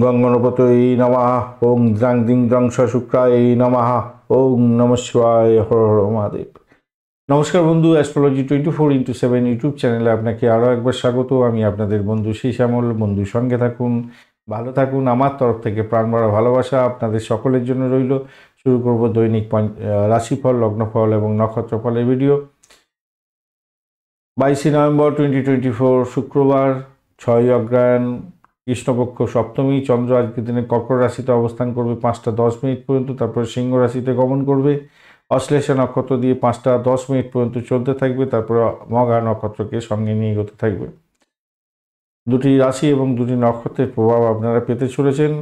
গং গণপতয়ে নমঃ। ওং দ্রাং দিং দ্রাং স শুক্রায় নমঃ। ওং নমঃ শিবায়। হর হর মহাদেব। নমস্কার বন্ধু, অ্যাস্ট্রোলজি 24x7 ইউটিউব চ্যানেলে আপনাকে আরও একবার স্বাগত। আমি আপনাদের বন্ধু শ্যামল। বন্ধু সঙ্গে থাকুন, ভালো থাকুন। আমার তরফ থেকে প্রাণ ভরা ভালোবাসা আপনাদের সকলের জন্য রইল। শুরু করব দৈনিক রাশিফল, লগ্নফল এবং নক্ষত্রফলের ভিডিও। 22 নভেম্বর 2024 শুক্রবার, 6 অগ্রহায়ণ, কৃষ্ণপক্ষ সপ্তমী। চন্দ্র আজকের দিনে কর্কট রাশিতে অবস্থান করবে 5টা 10 মিনিট পর্যন্ত, তারপরে সিংহ রাশিতে গমন করবে। অশ্লেষা নক্ষত্র দিয়ে 5টা 10 মিনিট পর্যন্ত চলতে থাকবে, তারপরে মঘা নক্ষত্রকে সঙ্গে নিয়ে এগোতে থাকবে। দুটি রাশি এবং দুটি নক্ষত্রের প্রভাব আপনারা পেতে চলেছেন।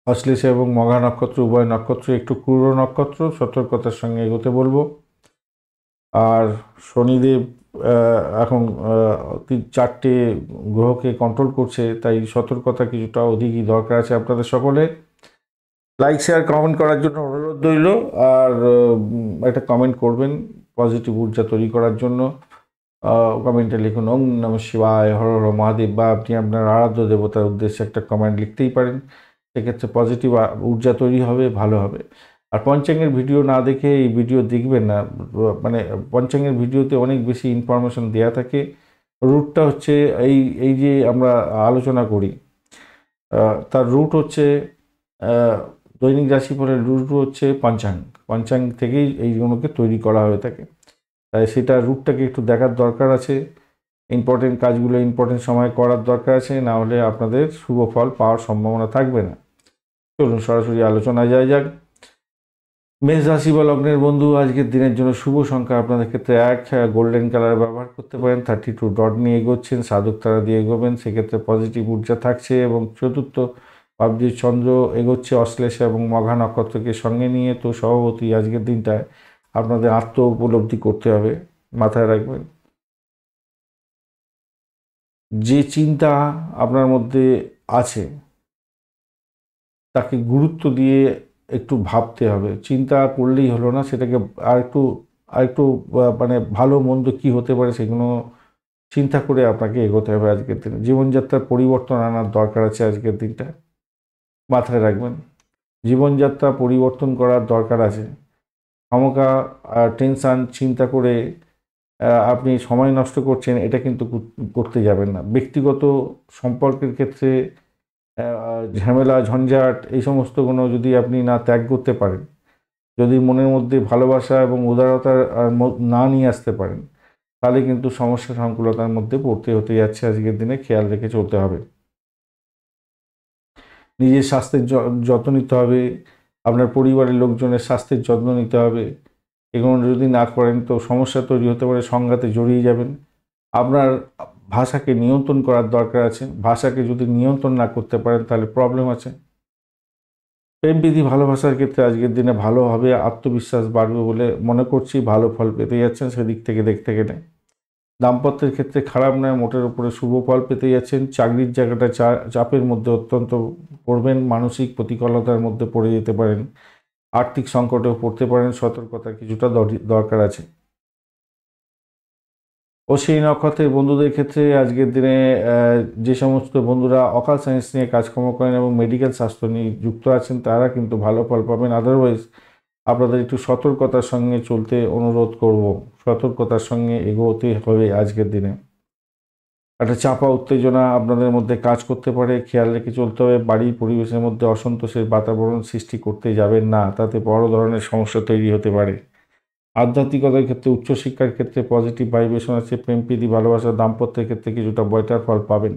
অশ্লেষা এবং মঘা নক্ষত্র উভয় নক্ষত্র একটু ক্রূর নক্ষত্র, সতর্কতার সঙ্গে এগোতে বলবো। আর শনিদেব এখন 4টে গ্রহকে কন্ট্রোল করছে, তাই সতর্কতা কিছুটা অধিকই দরকার আছে আপনাদের সকলে। লাইক শেয়ার কমেন্ট করার জন্য অনুরোধ রইল। আর একটা কমেন্ট করবেন পজিটিভ ঊর্জা তৈরি করার জন্য। কমেন্টে লিখুন ওং নমঃ শিবায়, হর হর মহাদেব, বা আপনি আপনার আরাধ্য দেবতার উদ্দেশ্যে একটা কমেন্ট লিখতেই পারেন। সেক্ষেত্রে পজিটিভ ঊর্জা তৈরি হবে, ভালো হবে। আর পঞ্চাঙ্গের ভিডিও না দেখে এই ভিডিও দেখবেন না। মানে পঞ্চাঙ্গের ভিডিওতে অনেক বেশি ইনফরমেশন দেওয়া থাকে। রুটটা হচ্ছে এই যে আমরা আলোচনা করি, তার রুট হচ্ছে দৈনিক রাশিফলের রুট হচ্ছে পঞ্চাঙ্গ থেকেই এইগুলোকে তৈরি করা হয়ে থাকে। তাই সেটা রুটটাকে একটু দেখার দরকার আছে। ইম্পর্টেন্ট কাজগুলো ইম্পর্টেন্ট সময় করার দরকার আছে, না হলে আপনাদের শুভ ফল পাওয়ার সম্ভাবনা থাকবে না। চলুন সরাসরি আলোচনায় যাওয়া যাক। মেষ রাশি বা লগ্নের বন্ধু, আজকের দিনের জন্য শুভ সংখ্যা আপনাদের ক্ষেত্রে 1, গোল্ডেন কালার ব্যবহার করতে পারেন। 32 ডট নিয়ে এগোচ্ছেন, সাধক তারা দিয়ে এগোবেন, সেক্ষেত্রে পজিটিভ ঊর্জা থাকছে। এবং চতুর্থ ভাবজি চন্দ্র এগোচ্ছে অশ্লেষা এবং মঘা নক্ষত্রকে সঙ্গে নিয়ে। তো স্বভাবতই আজকের দিনটায় আপনাদের আত্ম উপলব্ধি করতে হবে, মাথায় রাখবেন। যে চিন্তা আপনার মধ্যে আছে তাকে গুরুত্ব দিয়ে একটু ভাবতে হবে। চিন্তা করলেই হলো না, সেটাকে আরেকটু মানে ভালো মন্দ কী হতে পারে সেগুলো চিন্তা করে আপনাকে এগোতে হবে আজকের দিনে। জীবনযাত্রার পরিবর্তন আনার দরকার আছে আজকের দিনটা, মাথায় রাখবেন। জীবনযাত্রা পরিবর্তন করার দরকার আছে। ক্ষমতা টেনশান চিন্তা করে আপনি সময় নষ্ট করছেন, এটা কিন্তু করতে যাবেন না। ব্যক্তিগত সম্পর্কের ক্ষেত্রে ঝামেলা ঝঞ্ঝাট এই সমস্তগুলো যদি আপনি না ত্যাগ করতে পারেন, যদি মনের মধ্যে ভালোবাসা এবং উদারতা না নিয়ে আসতে পারেন, তাহলে কিন্তু সমস্যা সংকুলতার মধ্যে পড়তে হতে যাচ্ছে আজকের দিনে। খেয়াল রেখে চলতে হবে। নিজের স্বাস্থ্যের যত্ন নিতে হবে, আপনার পরিবারের লোকজনের স্বাস্থ্যের যত্ন নিতে হবে। এগুলো যদি না করেন তো সমস্যা তৈরি হতে পারে, সংঘাতে জড়িয়ে যাবেন। আপনার ভাষাকে নিয়ন্ত্রণ করার দরকার আছে। ভাষাকে যদি নিয়ন্ত্রণ না করতে পারেন তাহলে প্রবলেম আছে। প্রেমবিধি ভালোবাসার ক্ষেত্রে আজকের দিনে ভালো হবে, আত্মবিশ্বাস বাড়বে বলে মনে করছি। ভালো ফল পেতে যাচ্ছেন সেদিক থেকে দেখতে গেলে। দাম্পত্যের ক্ষেত্রে খারাপ নয়, মোটের উপরে শুভ ফল পেতে যাচ্ছেন। চাকরির জায়গাটা চাপের মধ্যে অত্যন্ত পড়বেন, মানসিক প্রতিকূলতার মধ্যে পড়ে যেতে পারেন, আর্থিক সংকটেও পড়তে পারেন। সতর্কতার কিছুটা দরকার আছে। ও সেই নক্ষত্রের বন্ধুদের ক্ষেত্রে আজকের দিনে যে সমস্ত বন্ধুরা অকাল সায়েন্স নিয়ে কাজকর্ম করেন এবং মেডিকেল স্বাস্থ্য নিয়ে যুক্ত আছেন, তারা কিন্তু ভালো ফল পাবেন। আদারওয়াইজ আপনাদের একটু সতর্কতার সঙ্গে চলতে অনুরোধ করব। সতর্কতার সঙ্গে এগোতে হবে আজকের দিনে। একটা চাপা উত্তেজনা আপনাদের মধ্যে কাজ করতে পারে, খেয়াল রেখে চলতে হবে। বাড়ির পরিবেশের মধ্যে অসন্তোষের বাতাবরণ সৃষ্টি করতে যাবেন না, তাতে বড় ধরনের সমস্যা তৈরি হতে পারে। আধ্যাত্মিকতার ক্ষেত্রে উচ্চশিক্ষার ক্ষেত্রে পজিটিভ ভাইব্রেশন আছে। প্রেমপ্রীতি ভালোবাসা দাম্পত্যের ক্ষেত্রে কিছুটা বেটার ফল পাবেন।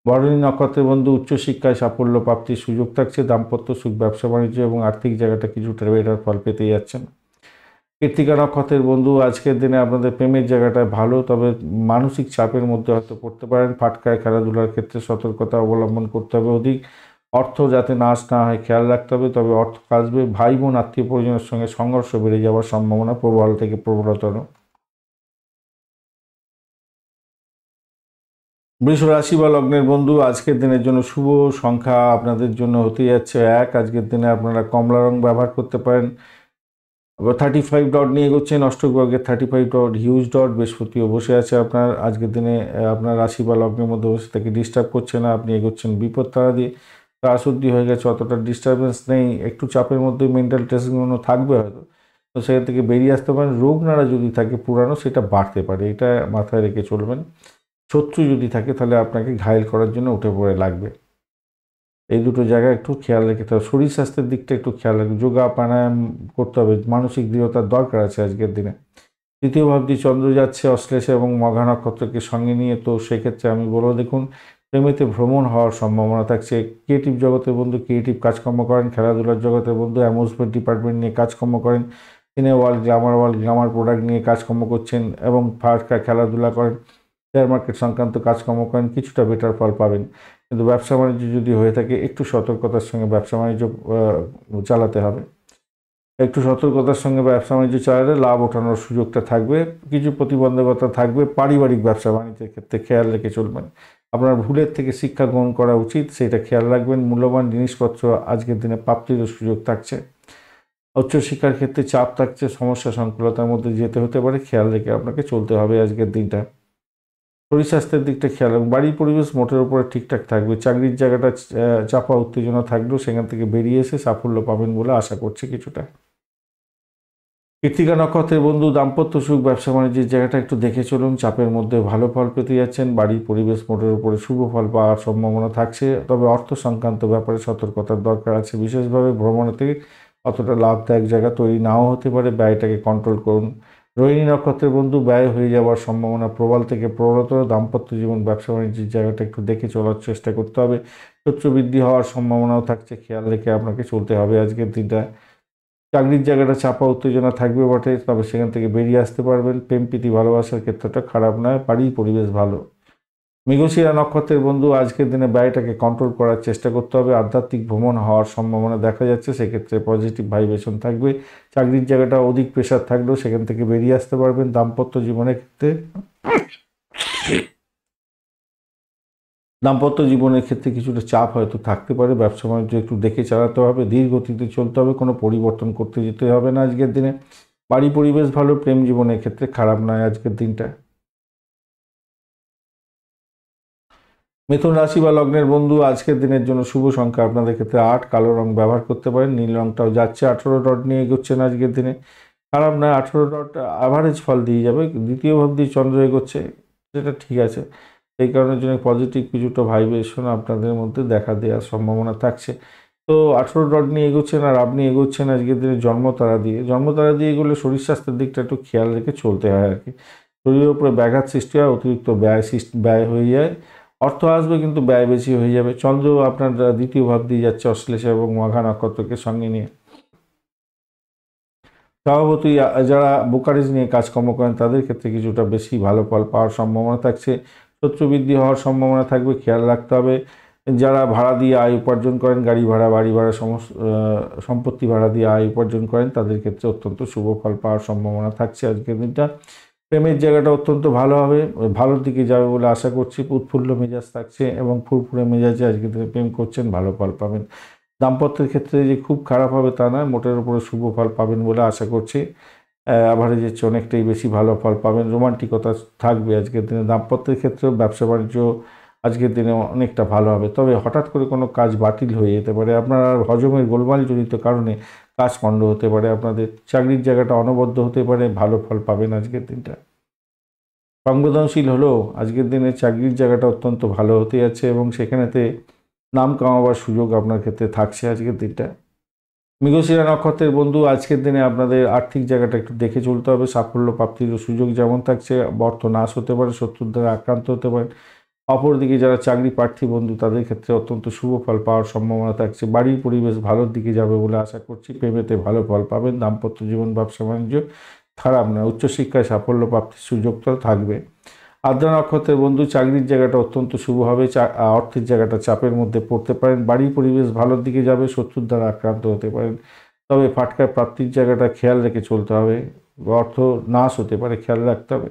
ভরণী নক্ষত্রের বন্ধু, উচ্চশিক্ষায় সাফল্য প্রাপ্তির সুযোগ থাকছে। দাম্পত্য সুখ, ব্যবসা বাণিজ্য এবং আর্থিক জায়গাটা কিছুটা বেটার ফল পেতে যাচ্ছেন। কৃত্তিকা নক্ষত্রের বন্ধু, আজকের দিনে আপনাদের প্রেমের জায়গাটা ভালো, তবে মানসিক চাপের মধ্যে হয়তো পড়তে পারেন। ফাটকায় খেলাধুলার ক্ষেত্রে সতর্কতা অবলম্বন করতে হবে অধিক। অর্থ যাতে নাশ না হয় খেয়াল রাখতে হবে, তবে অর্থ আসবে। ভাই বোন আত্মীয় পরিজনের সঙ্গে সংঘর্ষ বেড়ে যাওয়ার সম্ভাবনা প্রবল থেকে প্রবলতর। বৃষ রাশি বা লগ্নের বন্ধু, আজকের দিনের জন্য শুভ সংখ্যা আপনাদের জন্য হতে যাচ্ছে 1। আজকের দিনে আপনারা কমলা রং ব্যবহার করতে পারেন। 35 ডট নিয়ে এগোচ্ছেন, অষ্টক বর্গের 35 ডট হিউজ ডট। বৃহস্পতিও বসে আছে আপনার আজকের দিনে আপনার রাশি বা লগ্নের মধ্যে বসে তাকে ডিস্টার্ব করছে না, আপনি এগোচ্ছেন বিপদ তারা দিয়ে। ত্রাসুদ্ধি হয়ে গেছে, অতটা ডিস্টারবেন্স নেই, একটু চাপের মধ্যে মেন্টাল টেনশনগুলো থাকবে হয়তো, তো সেখান থেকে বেরিয়ে আসতে পারেন। রোগ নাড়া যদি থাকে পুরানো, সেটা বাড়তে পারে, এটা মাথায় রেখে চলবেন। শত্রু যদি থাকে তাহলে আপনাকে ঘায়েল করার জন্য উঠে পড়ে লাগবে। এই দুটো জায়গায় একটু খেয়াল রেখে হবে। শরীর স্বাস্থ্যের দিকটা একটু খেয়াল রাখবে, যোগা প্রাণায়াম করতে হবে, মানসিক দৃঢ়তার দরকার আছে আজকের দিনে। তৃতীয় ভাবটি চন্দ্র যাচ্ছে অশ্লেষে এবং মঘা নক্ষত্রকে সঙ্গে নিয়ে, তো সেক্ষেত্রে আমি বলবো দেখুন প্রেমেতে ভ্রমণ হওয়ার সম্ভাবনা থাকছে। ক্রিয়েটিভ জগতের বন্ধু ক্রিয়েটিভ কাজকর্ম করেন, খেলাধুলার জগতের বন্ধু অ্যামিউজমেন্ট ডিপার্টমেন্ট নিয়ে কাজকর্ম করেন, সিনে ওয়ার্ল্ড গ্লামার প্রোডাক্ট নিয়ে কাজকর্ম করছেন এবং খেলাধুলা করেন, শেয়ার মার্কেট সংক্রান্ত কাজকর্ম করেন, কিছুটা বেটার ফল পাবেন। কিন্তু ব্যবসা বাণিজ্য যদি হয়ে থাকে একটু সতর্কতার সঙ্গে ব্যবসা বাণিজ্য চালাতে হবে। একটু সতর্কতার সঙ্গে ব্যবসা বাণিজ্য চালালে লাভ ওঠানোর সুযোগটা থাকবে, কিছু প্রতিবন্ধকতা থাকবে। পারিবারিক ব্যবসা বাণিজ্যের ক্ষেত্রে খেয়াল রেখে চলবেন। আপনার ভুলের থেকে শিক্ষা গ্রহণ করা উচিত, সেটা খেয়াল রাখবেন। মূল্যবান জিনিসপত্র আজকের দিনে প্রাপ্তিরও সুযোগ থাকছে। উচ্চশিক্ষার ক্ষেত্রে চাপ থাকছে, সমস্যা সংকুলতার মধ্যে যেতে হতে পারে, খেয়াল রেখে আপনাকে চলতে হবে আজকের দিনটা। শরীর স্বাস্থ্যের দিকটা খেয়াল রাখবেন। বাড়ির পরিবেশ মোটের উপরে ঠিকঠাক থাকবে। চাকরির জায়গাটা চাপা উত্তেজনা থাকলেও সেখান থেকে বেরিয়ে এসে সাফল্য পাবেন বলে আশা করছি কিছুটা। কৃত্তিকা নক্ষত্রের বন্ধু দাম্পত্য সুখ ব্যবসা বাণিজ্যের জায়গাটা একটু দেখে চলুন, চাপের মধ্যে ভালো ফল পেতে যাচ্ছেন। বাড়ির পরিবেশ মোটের উপরে শুভ ফল পাওয়ার সম্ভাবনা থাকছে, তবে অর্থ সংক্রান্ত ব্যাপারে সতর্কতার দরকার আছে। বিশেষভাবে ভ্রমণে থেকে অতটা লাভদায়ক জায়গা তৈরি নাও হতে পারে, ব্যয়টাকে কন্ট্রোল করুন। রোহিণী নক্ষত্রের বন্ধু ব্যয় হয়ে যাওয়ার সম্ভাবনা প্রবল থেকে প্রবলতর। দাম্পত্য জীবন ব্যবসা বাণিজ্যের জায়গাটা একটু দেখে চলার চেষ্টা করতে হবে। শত্রু বৃদ্ধি হওয়ার সম্ভাবনাও থাকছে, খেয়াল রেখে আপনাকে চলতে হবে আজকের দিনটা। চাকরির জায়গাটা চাপা উত্তেজনা থাকবে বটে, তবে সেখান থেকে বেরিয়ে আসতে পারবেন। প্রেম প্রীতি ভালোবাসার ক্ষেত্রটা খারাপ নয়, বাড়ির পরিবেশ ভালো। মৃগশিরা নক্ষত্রের বন্ধু আজকের দিনে ব্যয়টাকে কন্ট্রোল করার চেষ্টা করতে হবে। আধ্যাত্মিক ভ্রমণ হওয়ার সম্ভাবনা দেখা যাচ্ছে, সেক্ষেত্রে পজিটিভ ভাইব্রেশন থাকবে। চাকরির জায়গাটা অধিক প্রেশার থাকলেও সেখান থেকে বেরিয়ে আসতে পারবেন। দাম্পত্য জীবনের ক্ষেত্রে কিছুটা চাপ হয়তো থাকতে পারে। ব্যবসা বাণিজ্য একটু দেখে চালাতে হবে, ধীর গতিতে চলতে হবে, কোনো পরিবর্তন করতে যেতে হবে না আজকের দিনে। বাড়ি পরিবেশ ভালো, প্রেম জীবনের ক্ষেত্রে খারাপ নয় আজকের দিনটা। মিথুন রাশি বা লগ্নের বন্ধু আজকের দিনের জন্য শুভ সংখ্যা আপনাদের ক্ষেত্রে 8, কালো রং ব্যবহার করতে পারেন। নীল রংটাও যাচ্ছে, 18 ডট নিয়ে এগোচ্ছেন আজকের দিনে, খারাপ নয়। 18 ডট অ্যাভারেজ ফল দিয়ে যাবে। দ্বিতীয় ভাব দিয়ে চন্দ্র এগোচ্ছে, সেটা ঠিক আছে। এই কারণের জন্য পজিটিভ কিছুটা ভাইব্রেশন আপনাদের মধ্যে দেখা দেওয়ার সম্ভাবনা থাকছে। তো 18 ডট নিয়ে এগোচ্ছেন, আর আপনি এগোচ্ছেন আজকের দিনে জন্মতারা দিয়ে এগোলে শরীর স্বাস্থ্যের দিকটা একটু খেয়াল রেখে চলতে হয় আর কি। শরীরের উপরে ব্যাঘাত সৃষ্টি হয়, অতিরিক্ত ব্যয় হয়ে যায়। অর্থ আসবে কিন্তু ব্যয় বেশি হয়ে যাবে। চন্দ্র আপনার দ্বিতীয় ভাব দিয়ে যাচ্ছে অশ্লেষা এবং মঘা নক্ষত্রকে সঙ্গে নিয়ে। স্বভাবতই যারা ব্রোকারেজ নিয়ে কাজকর্ম করেন তাদের ক্ষেত্রে কিছুটা বেশি ভালো ফল পাওয়ার সম্ভাবনা থাকছে। শত্রু বৃদ্ধি হওয়ার সম্ভাবনা থাকবে, খেয়াল রাখতে হবে। যারা ভাড়া দিয়ে আয় উপার্জন করেন, গাড়ি ভাড়া, বাড়ি ভাড়া, সম্পত্তি ভাড়া দিয়ে আয় উপার্জন করেন, তাদের ক্ষেত্রে অত্যন্ত শুভ ফল পাওয়ার সম্ভাবনা থাকছে আজকের দিনটা। প্রেমের জায়গাটা অত্যন্ত ভালো হবে, ভালোর দিকে যাবে বলে আশা করছি। উৎফুল্ল মেজাজ থাকছে এবং ফুরফুরে মেজাজে আজকের দিনে প্রেম করছেন, ভালো ফল পাবেন। দাম্পত্যের ক্ষেত্রে যে খুব খারাপ হবে তা নয়, মোটের উপরে শুভ ফল পাবেন বলে আশা করছি। অ্যাভারেজের চেয়ে অনেকটাই বেশি ভালো ফল পাবেন। রোমান্টিকতা থাকবে আজকের দিনে। দাম্পত্যের ক্ষেত্রেও ব্যবসা বাণিজ্য আজকের দিনে অনেকটা ভালো হবে, তবে হঠাৎ করে কোনো কাজ বাতিল হয়ে যেতে পারে। আপনার হজমের গোলমাল জনিত কারণে কাজ পণ্ড হতে পারে। আপনাদের চাকরির জায়গাটা অনবদ্য হতে পারে, ভালো ফল পাবেন আজকের দিনটা। সংবেদনশীল হলেও আজকের দিনে চাকরির জায়গাটা অত্যন্ত ভালো হতে যাচ্ছে এবং সেখানেতে নাম কামাবার সুযোগ আপনার ক্ষেত্রে থাকছে আজকের দিনটা। মৃগশিরা নক্ষত্রের বন্ধু আজকের দিনে আপনাদের আর্থিক জায়গাটা একটু দেখে চলতে হবে। সাফল্য প্রাপ্তির সুযোগ যেমন থাকছে, অর্থ নাশ হতে পারে, শত্রুর দ্বারা আক্রান্ত হতে পারে। অপরদিকে যারা চাকরি প্রার্থী বন্ধু তাদের ক্ষেত্রে অত্যন্ত শুভ ফল পাওয়ার সম্ভাবনা থাকছে। বাড়ির পরিবেশ ভালোর দিকে যাবে বলে আশা করছি। প্রেমেতে ভালো ফল পাবেন। দাম্পত্য জীবন ব্যবসা বাণিজ্য খারাপ নয়। উচ্চশিক্ষায় সাফল্য প্রাপ্তির সুযোগটা থাকবে। আদ্রা নক্ষত্রের বন্ধু চাকরির জায়গাটা অত্যন্ত শুভ হবে। অর্থের জায়গাটা চাপের মধ্যে পড়তে পারেন। বাড়ির পরিবেশ ভালোর দিকে যাবে, শত্রুর দ্বারা আক্রান্ত হতে পারেন, তবে ফাটকার প্রাপ্তির জায়গাটা খেয়াল রেখে চলতে হবে। অর্থ নাশ হতে পারে, খেয়াল রাখতে হবে।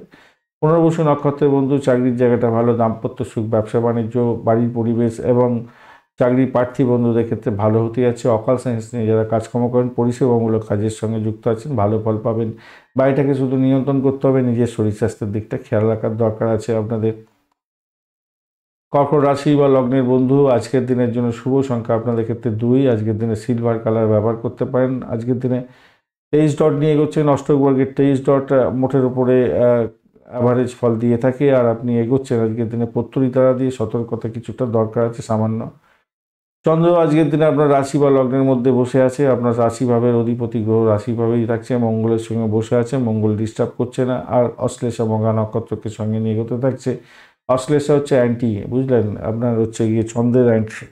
পুনর্বসু নক্ষত্রের বন্ধু চাকরির জায়গাটা ভালো। দাম্পত্য সুখ, ব্যবসা বাণিজ্য, বাড়ির পরিবেশ এবং চাকরি প্রার্থী বন্ধুদের ক্ষেত্রে ভালো হতে যাচ্ছে। অকাল সায়েন্স নিয়ে যারা কাজকর্ম করেন, পরিষেবামূলক কাজের সঙ্গে যুক্ত আছেন, ভালো ফল পাবেন। বাড়িটাকে শুধু নিয়ন্ত্রণ করতে হবে, নিজের শরীর স্বাস্থ্যের দিকটা খেয়াল রাখার দরকার আছে আপনাদের। কর্কট রাশি বা লগ্নের বন্ধু, আজকের দিনের জন্য শুভ সংখ্যা আপনাদের ক্ষেত্রে 2। আজকের দিনে সিলভার কালার ব্যবহার করতে পারেন। আজকের দিনে 23 ডট নিয়ে এগোচ্ছেন। অষ্টক বর্গের 23 ডট মোটের উপরে অ্যাভারেজ ফল দিয়ে থাকে, আর আপনি এগোচ্ছেন আজকের দিনে প্রত্যরী তারা দিয়ে। সতর্কতা কিছুটা দরকার আছে সামান্য। চন্দ্র আজকের দিনে আপনার রাশি বা লগ্নের মধ্যে বসে আছে। আপনার রাশিভাবের অধিপতি গ্রহ রাশিভাবেই থাকছে, মঙ্গলের সঙ্গে বসে আছে, মঙ্গল ডিস্টার্ব করছে না। আর অশ্লেষা মঘা নক্ষত্রকে সঙ্গে নিয়ে এগোতে থাকছে। অশ্লেষা হচ্ছে অ্যান্টি, বুঝলেন, আপনার হচ্ছে গিয়ে চন্দ্রের অ্যান্টি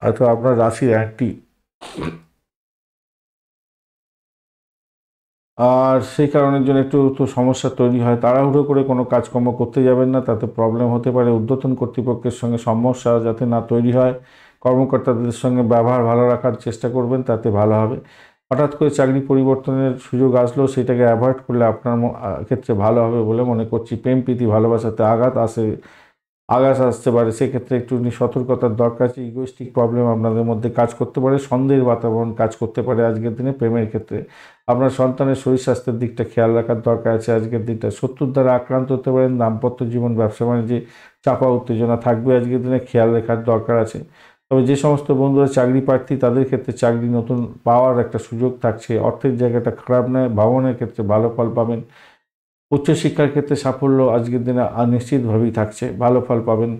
অথবা আপনার রাশির অ্যান্টি। আর সেই কারণের জন্য একটু তো সমস্যা তৈরি হয়। তাড়াহুড়ো করে কোনো কাজকর্ম করতে যাবেন না, তাতে প্রবলেম হতে পারে। ঊর্ধ্বতন কর্তৃপক্ষের সঙ্গে সমস্যা যাতে না তৈরি হয়, কর্মকর্তাদের সঙ্গে ব্যবহার ভালো রাখার চেষ্টা করবেন, তাতে ভালো হবে। হঠাৎ করে চাকরি পরিবর্তনের সুযোগ আসলেও সেটাকে অ্যাভয়েড করলে আপনার ক্ষেত্রে ভালো হবে বলে মনে করছি। প্রেম প্রীতি ভালোবাসাতে আঘাত আসতে পারে, সেক্ষেত্রে একটু সতর্কতার দরকার আছে। ইগোইস্টিক প্রবলেম আপনাদের মধ্যে কাজ করতে পারে, সন্দেহের বাতাবরণ কাজ করতে পারে আজকের দিনে। প্রেমের ক্ষেত্রে আপনার সন্তানের শরীর স্বাস্থ্যের দিকটা খেয়াল রাখার দরকার আছে আজকের দিনটা। শত্রুর দ্বারা আক্রান্ত হতে পারেন। দাম্পত্য জীবন, ব্যবসা বাণিজ্যে চাপা উত্তেজনা থাকবে আজকের দিনে, খেয়াল রাখার দরকার আছে। তবে যে সমস্ত বন্ধুরা চাকরি প্রার্থী, তাদের ক্ষেত্রে চাকরি নতুন পাওয়ার একটা সুযোগ থাকছে। অর্থের জায়গাটা খারাপ নয়, ভ্রমণের ক্ষেত্রে ভালো ফল পাবেন। উচ্চশিক্ষার ক্ষেত্রে সাফল্য আজকের দিনে নিশ্চিতভাবেই থাকছে, ভালো ফল পাবেন।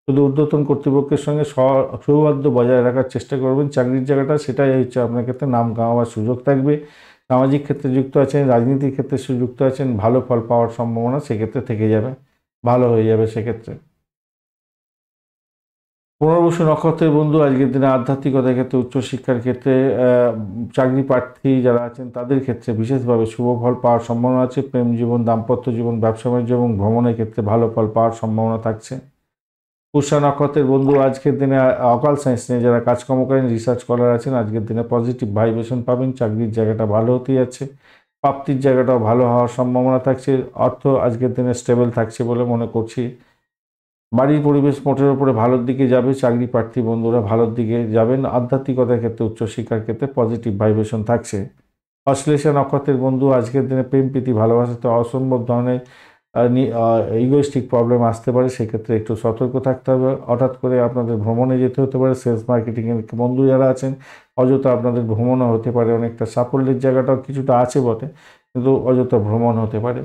শুধু ঊর্ধ্বতন কর্তৃপক্ষের সঙ্গে সৌহার্দ্য বজায় রাখার চেষ্টা করবেন। চাকরির জায়গাটা সেটাই হচ্ছে আপনার ক্ষেত্রে নাম কামাবার সুযোগ থাকবে। সামাজিক ক্ষেত্রে যুক্ত আছেন, রাজনীতির ক্ষেত্রে যুক্ত আছেন, ভালো ফল পাওয়ার সম্ভাবনা সেক্ষেত্রে থেকে যাবে, ভালো হয়ে যাবে সেক্ষেত্রে। পুনর্বসু নক্ষত্রের বন্ধু, আজকের দিনে আধ্যাত্মিকতার ক্ষেত্রে, উচ্চশিক্ষার ক্ষেত্রে, চাকরি প্রার্থী যারা আছেন তাদের ক্ষেত্রে বিশেষভাবে শুভ ফল পাওয়ার সম্ভাবনা আছে। প্রেম জীবন, দাম্পত্য জীবন, ব্যবসা বাণিজ্য এবং ভ্রমণের ক্ষেত্রে ভালো ফল পাওয়ার সম্ভাবনা থাকছে। পুষ্যা নক্ষত্রের বন্ধু, আজকের দিনে অকাল সায়েন্স নিয়ে যারা কাজকর্ম করেন, রিসার্চ স্কলার আছেন, আজকের দিনে পজিটিভ ভাইব্রেশন পাবেন। চাকরির জায়গাটা ভালো হতে যাচ্ছে, প্রাপ্তির জায়গাটাও ভালো হওয়ার সম্ভাবনা থাকছে। অর্থ আজকের দিনে স্টেবল থাকছে বলে মনে করছি। বাড়ির পরিবেশ মোটের উপরে ভালোর দিকে যাবে। চাকরি প্রার্থী বন্ধুরা ভালোর দিকে যাবেন। আধ্যাত্মিকতার ক্ষেত্রে, উচ্চশিক্ষার ক্ষেত্রে পজিটিভ ভাইব্রেশন থাকছে। অশ্লেষা নক্ষত্রের বন্ধু, আজকের দিনে প্রেম প্রীতি ভালোবাসাতে অসম্ভব ধরনের ইগোইস্টিক প্রবলেম আসতে পারে, সেক্ষেত্রে একটু সতর্ক থাকতে হবে। হঠাৎ করে আপনাদের ভ্রমণে যেতে হতে পারে। সেলস মার্কেটিংয়ের বন্ধু যারা আছেন, অযথা আপনাদের ভ্রমণও হতে পারে। অনেকটা সাফল্যের জায়গাটাও কিছুটা আছে বটে, কিন্তু অযথা ভ্রমণ হতে পারে।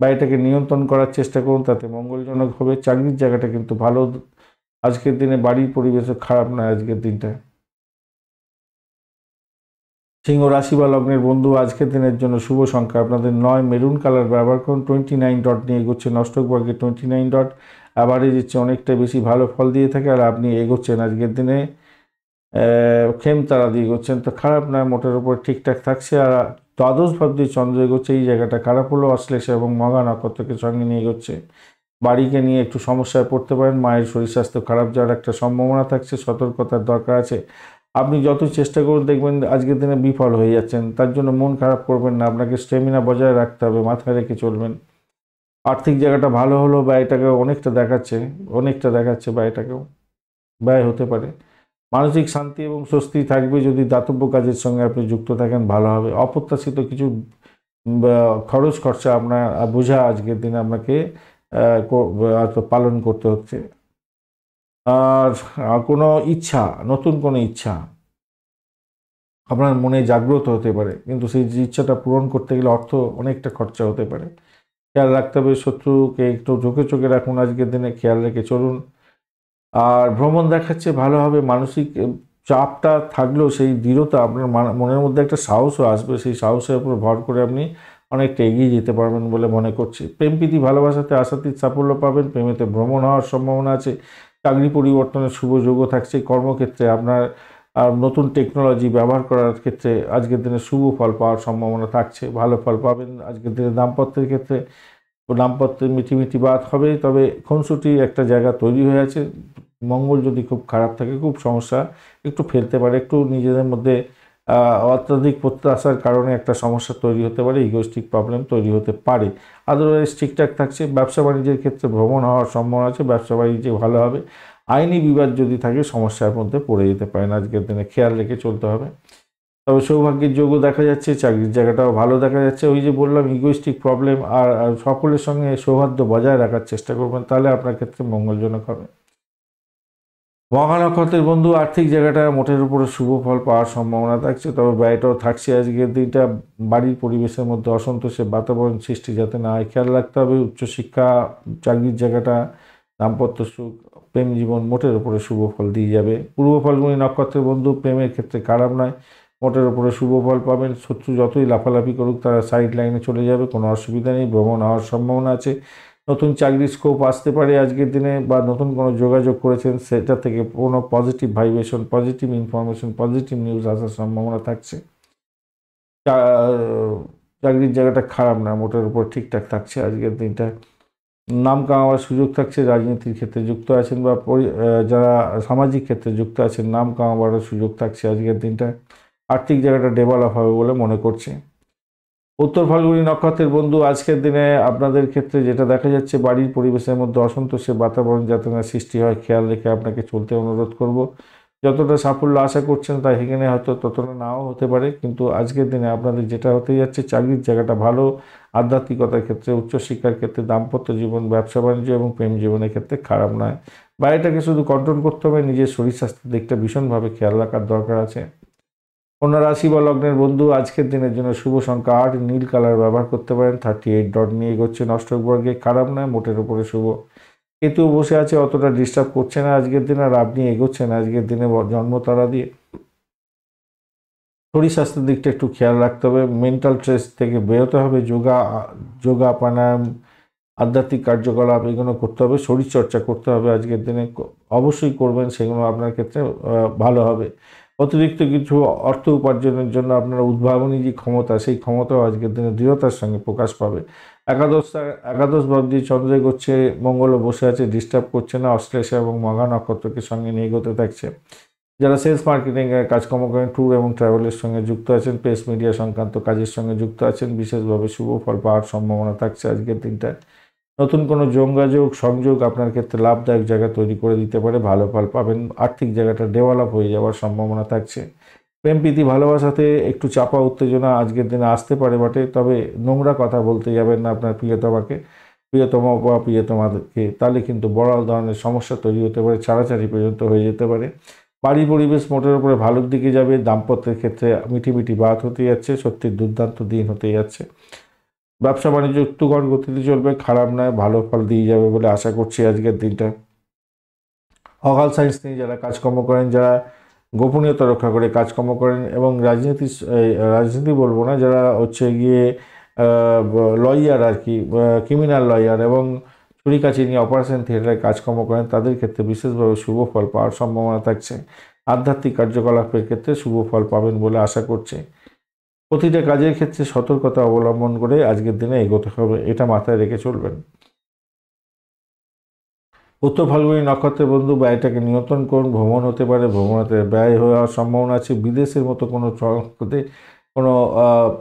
বা এটাকে নিয়ন্ত্রণ করার চেষ্টা করুন, তাতে মঙ্গলজনক হবে। চাকরির জায়গাটা কিন্তু ভালো আজকের দিনে, বাড়ির পরিবেশও খারাপ নয় আজকের দিনটা। সিংহ রাশি বা লগ্নের বন্ধু, আজকের দিনের জন্য শুভ সংখ্যা আপনাদের 9। মেরুন কালার ব্যবহার করুন। 29 ডট নিয়ে এগোচ্ছেন। অষ্টক বর্গে 29 ডট অ্যাভারেজ ইচ্ছে অনেকটা বেশি ভালো ফল দিয়ে থাকে, আর আপনি এগোচ্ছেন আজকের দিনে খেম তারা দিয়ে এগোচ্ছেন, তো খারাপ নয়, মোটের উপর ঠিকঠাক থাকছে। আর দ্বাদশ ভাব দিয়ে চন্দ্র এগোচ্ছে, এই জায়গাটা খারাপ হলো। অশ্লেষা এবং মঘা নক্ষত্রকে সঙ্গে নিয়ে এগোচ্ছে। বাড়িকে নিয়ে একটু সমস্যায় পড়তে পারেন। মায়ের শরীর স্বাস্থ্য খারাপ যাওয়ার একটা সম্ভাবনা থাকছে, সতর্কতার দরকার আছে। আপনি যত চেষ্টা করুন, দেখবেন আজকের দিনে বিফল হয়ে যাচ্ছেন। তার জন্য মন খারাপ করবেন না, আপনাকে স্টেমিনা বজায় রাখতে হবে, মাথায় রেখে চলবেন। আর্থিক জায়গাটা ভালো হলো, ব্যয়টাকে অনেকটা দেখাচ্ছে ব্যয়টাকেও, ব্যয় হতে পারে। মানসিক শান্তি এবং স্বস্তি থাকবে যদি দাতব্য কাজের সঙ্গে আপনি যুক্ত থাকেন, ভালো হবে। অপ্রত্যাশিত কিছু খরচ খরচা আপনার বোঝা আজকের দিনে আপনাকে পালন করতে হচ্ছে। আর কোনো ইচ্ছা, নতুন কোনো ইচ্ছা আপনার মনে জাগ্রত হতে পারে, কিন্তু সেই ইচ্ছাটা পূরণ করতে গেলে অর্থ অনেকটা খরচা হতে পারে। খেয়াল রাখতে হবে, শত্রুকে একটু চোখে রাখুন আজকের দিনে, খেয়াল রেখে চলুন। আর ভ্রমণ দেখাচ্ছে ভালো হবে। মানসিক চাপটা থাকলেও সেই দৃঢ়তা, আপনার মনের মধ্যে একটা সাহসও আসবে, সেই সাহসের উপর ভর করে আপনি অনেকটা এগিয়ে যেতে পারবেন বলে মনে করছি। প্রেম প্রীতি ভালোবাসাতে আশাতীত সাফল্য পাবেন। প্রেমেতে ভ্রমণ হওয়ার সম্ভাবনা আছে। চাকরি পরিবর্তনের শুভ যোগও থাকছে। কর্মক্ষেত্রে আপনার নতুন টেকনোলজি ব্যবহার করার ক্ষেত্রে আজকের দিনে শুভ ফল পাওয়ার সম্ভাবনা থাকছে, ভালো ফল পাবেন। আজকের দিনে দাম্পত্যের ক্ষেত্রে দাম্পত্যের মিটিমিটি বাদ হবে, তবে খুনসুটি একটা জায়গা তৈরি হয়ে আছে। মঙ্গল যদি খুব খারাপ থাকে, খুব সমস্যা একটু ফেলতে পারে, একটু নিজেদের মধ্যে অত্যাধিক প্রত্যাশার কারণে একটা সমস্যা তৈরি হতে পারে, ইগোস্টিক প্রবলেম তৈরি হতে পারে। আদারওয়াইজ ঠিকঠাক থাকছে। ব্যবসা বাণিজ্যের ক্ষেত্রে ভ্রমণ হওয়ার সম্ভাবনা আছে, ব্যবসা বাণিজ্যে ভালো হবে। আইনি বিবাদ যদি থাকে সমস্যার মধ্যে পড়ে যেতে পারেন আজকের দিনে, খেয়াল রেখে চলতে হবে। তবে সৌভাগ্যের যোগও দেখা যাচ্ছে, চাকরির জায়গাটাও ভালো দেখা যাচ্ছে। ওই যে বললাম ইগোইস্টিক প্রবলেম আর সকলের সঙ্গে সৌহার্দ্য বজায় রাখার চেষ্টা করবেন, তাহলে আপনার ক্ষেত্রে মঙ্গলজনক হবে। মঘা নক্ষত্রের বন্ধু, আর্থিক জায়গাটা মোটের উপরে শুভ ফল পাওয়ার সম্ভাবনা থাকছে, তবে ব্যয়টাও থাকছে আজকের দিনটা। বাড়ির পরিবেশের মধ্যে অসন্তোষের বাতাবরণ সৃষ্টি যাতে না হয় খেয়াল রাখতে হবে। উচ্চশিক্ষা, চাকরির জায়গাটা, দাম্পত্য সুখ, প্রেম জীবন মোটের উপরে শুভ ফল দিয়ে যাবে। পূর্ব ফাল্গুনী নক্ষত্রের বন্ধু, প্রেমের ক্ষেত্রে খারাপ নয়, মোটের উপরে শুভ ফল পাবেন। শত্রু যতই লাফালাফি করুক তারা সাইড লাইনে চলে যাবে, কোনো অসুবিধা নেই। ভ্রমণ হওয়ার সম্ভাবনা আছে, নতুন চাকরির স্কোপ আসতে পারে আজকের দিনে, বা নতুন কোনো যোগাযোগ করেছেন সেটা থেকে কোনো positive vibration, positive information, positive news আসার সম্ভাবনা থাকছে। চাকরির জায়গাটা খারাপ না, মোটের উপর ঠিকঠাক থাকছে আজকের দিনটা। নাম কামাবার সুযোগ থাকছে, রাজনীতির ক্ষেত্রে যুক্ত আছেন বা যারা সামাজিক ক্ষেত্রে যুক্ত আছেন নাম কামাবারও সুযোগ থাকছে আজকের দিনটা। আর্থিক জায়গাটা ডেভেলপ হবে বলে মনে করছে। উত্তর ফাল্গুনী নক্ষত্রের বন্ধু, আজকের দিনে আপনাদের ক্ষেত্রে যেটা দেখা যাচ্ছে, বাড়ির পরিবেশের মধ্যে অসন্তোষের বাতাবরণ যাতে না সৃষ্টি হয় খেয়াল রেখে আপনাকে চলতে অনুরোধ করব। যতটা সাফল্য আশা করছেন তা সেখানে হয়তো ততটা নাও হতে পারে, কিন্তু আজকের দিনে আপনাদের যেটা হতে যাচ্ছে, চাকরির জায়গাটা ভালো, আধ্যাত্মিকতার ক্ষেত্রে, উচ্চশিক্ষার ক্ষেত্রে, দাম্পত্য জীবন, ব্যবসা বাণিজ্য এবং প্রেম জীবনের ক্ষেত্রে খারাপ নয়। বাইরেটাকে শুধু কন্ট্রোল করতে হবে, নিজের শরীর স্বাস্থ্যের দিকটা ভীষণভাবে খেয়াল রাখার দরকার আছে। কন্যা রাশি বা লগ্নের বন্ধু, আজকের দিনের জন্য শুভ সংখ্যা 8, নীল কালার ব্যবহার করতে পারেন। 38 ডট নিয়ে এগোচ্ছেন অষ্টক বর্গে, খারাপ নয়, মোটের উপরে শুভ। কেতু বসে আছে, অতটা ডিস্টার্ব করছে না আজকের দিনে, আর আপনি এগোচ্ছেন আজকের দিনে জন্মতারা দিয়ে। শরীর স্বাস্থ্যের দিকটা একটু খেয়াল রাখতে হবে, মেন্টাল স্ট্রেস থেকে বেরোতে হবে। যোগা প্রাণায়াম, আধ্যাত্মিক কার্যকলাপ এগুলো করতে হবে, শরীরচর্চা করতে হবে আজকের দিনে, অবশ্যই করবেন, সেগুলো আপনার ক্ষেত্রে ভালো হবে। অতিরিক্ত কিছু অর্থ উপার্জনের জন্য আপনার উদ্ভাবনী যে ক্ষমতা, সেই ক্ষমতাও আজকের দিনে দৃঢ়তার সঙ্গে প্রকাশ পাবে। একাদশ ভাব দিয়ে চন্দ্র এগোচ্ছে, মঙ্গলও বসে আছে, ডিস্টার্ব করছে না। অশ্লেষা এবং মঘা নক্ষত্রকে সঙ্গে নিয়ে এগোতে থাকছে। যারা সেলস মার্কেটিংয়ের কাজকর্ম করেন, ট্যুর এবং ট্রাভেলের সঙ্গে যুক্ত আছেন, প্রেস মিডিয়া সংক্রান্ত কাজের সঙ্গে যুক্ত আছেন, বিশেষভাবে শুভ ফল পাওয়ার সম্ভাবনা থাকছে আজকের দিনটায়। নতুন কোনো যোগাযোগ সংযোগ আপনার ক্ষেত্রে লাভদায়ক জায়গা তৈরি করে দিতে পারে, ভালো ফল পাবেন। আর্থিক জায়গাটা ডেভেলপ হয়ে যাওয়ার সম্ভাবনা থাকছে। প্রেম প্রীতি ভালোবাসাতে একটু চাপা উত্তেজনা আজকের দিনে আসতে পারে বটে, তবে নোংরা কথা বলতে যাবেন না আপনার প্রিয়তম বা প্রিয়তমাকে, তাহলে কিন্তু বড় ধরনের সমস্যা তৈরি হতে পারে, ছাড়াছাড়ি পর্যন্ত হয়ে যেতে পারে। বাড়ি পরিবেশ মোটের উপরে ভালোর দিকে যাবে, দাম্পত্যের ক্ষেত্রে মিটিমিটি বাত হতে যাচ্ছে, সত্যি দুর্দান্ত দিন হতে যাচ্ছে। ব্যবসা বাণিজ্য উত্তুকর গতিতে চলবে, খারাপ নয়, ভালো ফল দিয়ে যাবে বলে আশা করছি আজকের দিনটা। অকাল সায়েন্স নিয়ে যারা কাজকর্ম করেন, যারা গোপনীয়তা রক্ষা করে কাজকর্ম করেন, এবং রাজনীতি বলবো না, যারা হচ্ছে গিয়ে লয়ার আর কি, ক্রিমিনাল লয়ার এবং ছুরি কাছি নিয়ে অপারেশন থিয়েটারে কাজকর্ম করেন, তাদের ক্ষেত্রে বিশেষভাবে শুভ ফল পাওয়ার সম্ভাবনা থাকছে। আধ্যাত্মিক কার্যকলাপের ক্ষেত্রে শুভ ফল পাবেন বলে আশা করছে। প্রতিটা কাজের ক্ষেত্রে সতর্কতা অবলম্বন করে আজকের দিনে এগোতে হবে, এটা মাথায় রেখে চলবেন। উত্তর ফাল্গুনী নক্ষত্রের বন্ধু, ব্যয়টাকে নিয়ন্ত্রণ করুন। ভ্রমণ হতে পারে, ভ্রমণেতে ব্যয় হওয়ার সম্ভাবনা আছে। বিদেশের মতো কোনো কোনো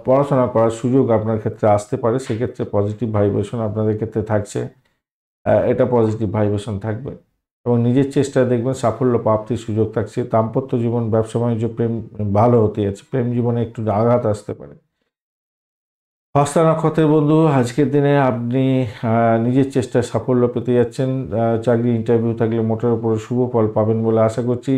পড়াশোনা করার সুযোগ আপনার ক্ষেত্রে আসতে পারে, সেক্ষেত্রে পজিটিভ ভাইব্রেশন আপনাদের ক্ষেত্রে থাকছে, এটা পজিটিভ ভাইব্রেশন থাকবে এবং নিজের চেষ্টায় দেখবেন সাফল্য প্রাপ্তির সুযোগ থাকছে। দাম্পত্য জীবন, ব্যবসা বাণিজ্য, প্রেম ভালো হতে যাচ্ছে, প্রেম জীবনে একটু আঘাত আসতে পারে। হস্তা নক্ষত্রের বন্ধু, আজকের দিনে আপনি নিজের চেষ্টায় সাফল্য পেতে যাচ্ছেন। চাকরি ইন্টারভিউ থাকলে মোটের উপরে শুভ ফল পাবেন বলে আশা করছি।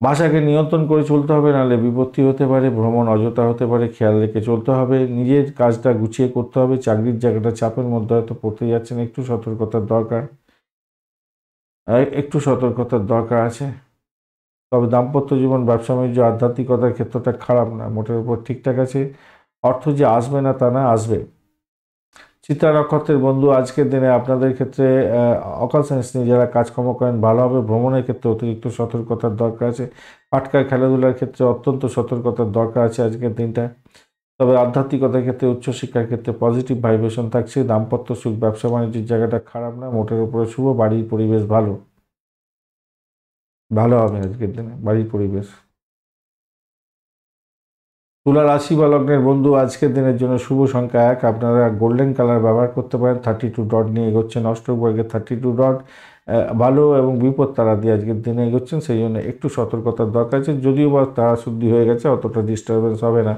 ভাষাকে নিয়ন্ত্রণ করে চলতে হবে, নাহলে বিপত্তি হতে পারে, ভ্রমণ অযথা হতে পারে, খেয়াল রেখে চলতে হবে। নিজের কাজটা গুছিয়ে করতে হবে, চাকরির জায়গাটা চাপের মধ্যে হয়তো পড়তে যাচ্ছেন, একটু সতর্কতার দরকার, আছে। তবে দাম্পত্য জীবন, ব্যবসা বাণিজ্য, আধ্যাত্মিকতার ক্ষেত্রটা খারাপ না, মোটের উপর ঠিকঠাক আছে। অর্থ যে আসবে না তা না, আসবে। চিত্রা নক্ষত্রের বন্ধু, আজকের দিনে আপনাদের ক্ষেত্রে অকাল সায়েন্স নিয়ে যারা কাজকর্ম করেন ভালো হবে। ভ্রমণের ক্ষেত্রে অতিরিক্ত সতর্কতার দরকার আছে। পাটকার খেলাধুলার ক্ষেত্রে অত্যন্ত সতর্কতার দরকার আছে আজকের দিনটা। তবে আধ্যাত্মিকতার ক্ষেত্রে, উচ্চশিক্ষার ক্ষেত্রে পজিটিভ ভাইব্রেশন থাকছে। দাম্পত্য সুখ, ব্যবসা বাণিজ্যের জায়গাটা খারাপ না, মোটের উপরে শুভ। বাড়ির পরিবেশ ভালো হবে আজকের দিনে, বাড়ির পরিবেশ। তুলা রাশি বা লগ্নের বন্ধু আজকের দিনের জন্য শুভ সংখ্যা 1, আপনারা গোল্ডেন কালার ব্যবহার করতে পারেন। 32 ডট নিয়ে এগোচ্ছেন, অষ্টক বর্গের 32 ডট ভালো এবং বিপদ তারা দিয়ে আজকের দিনে এগোচ্ছেন, সেই জন্য একটু সতর্কতার দরকার আছে। যদিও বা তারা শুদ্ধি হয়ে গেছে, অতটা ডিস্টারবেন্স হবে না।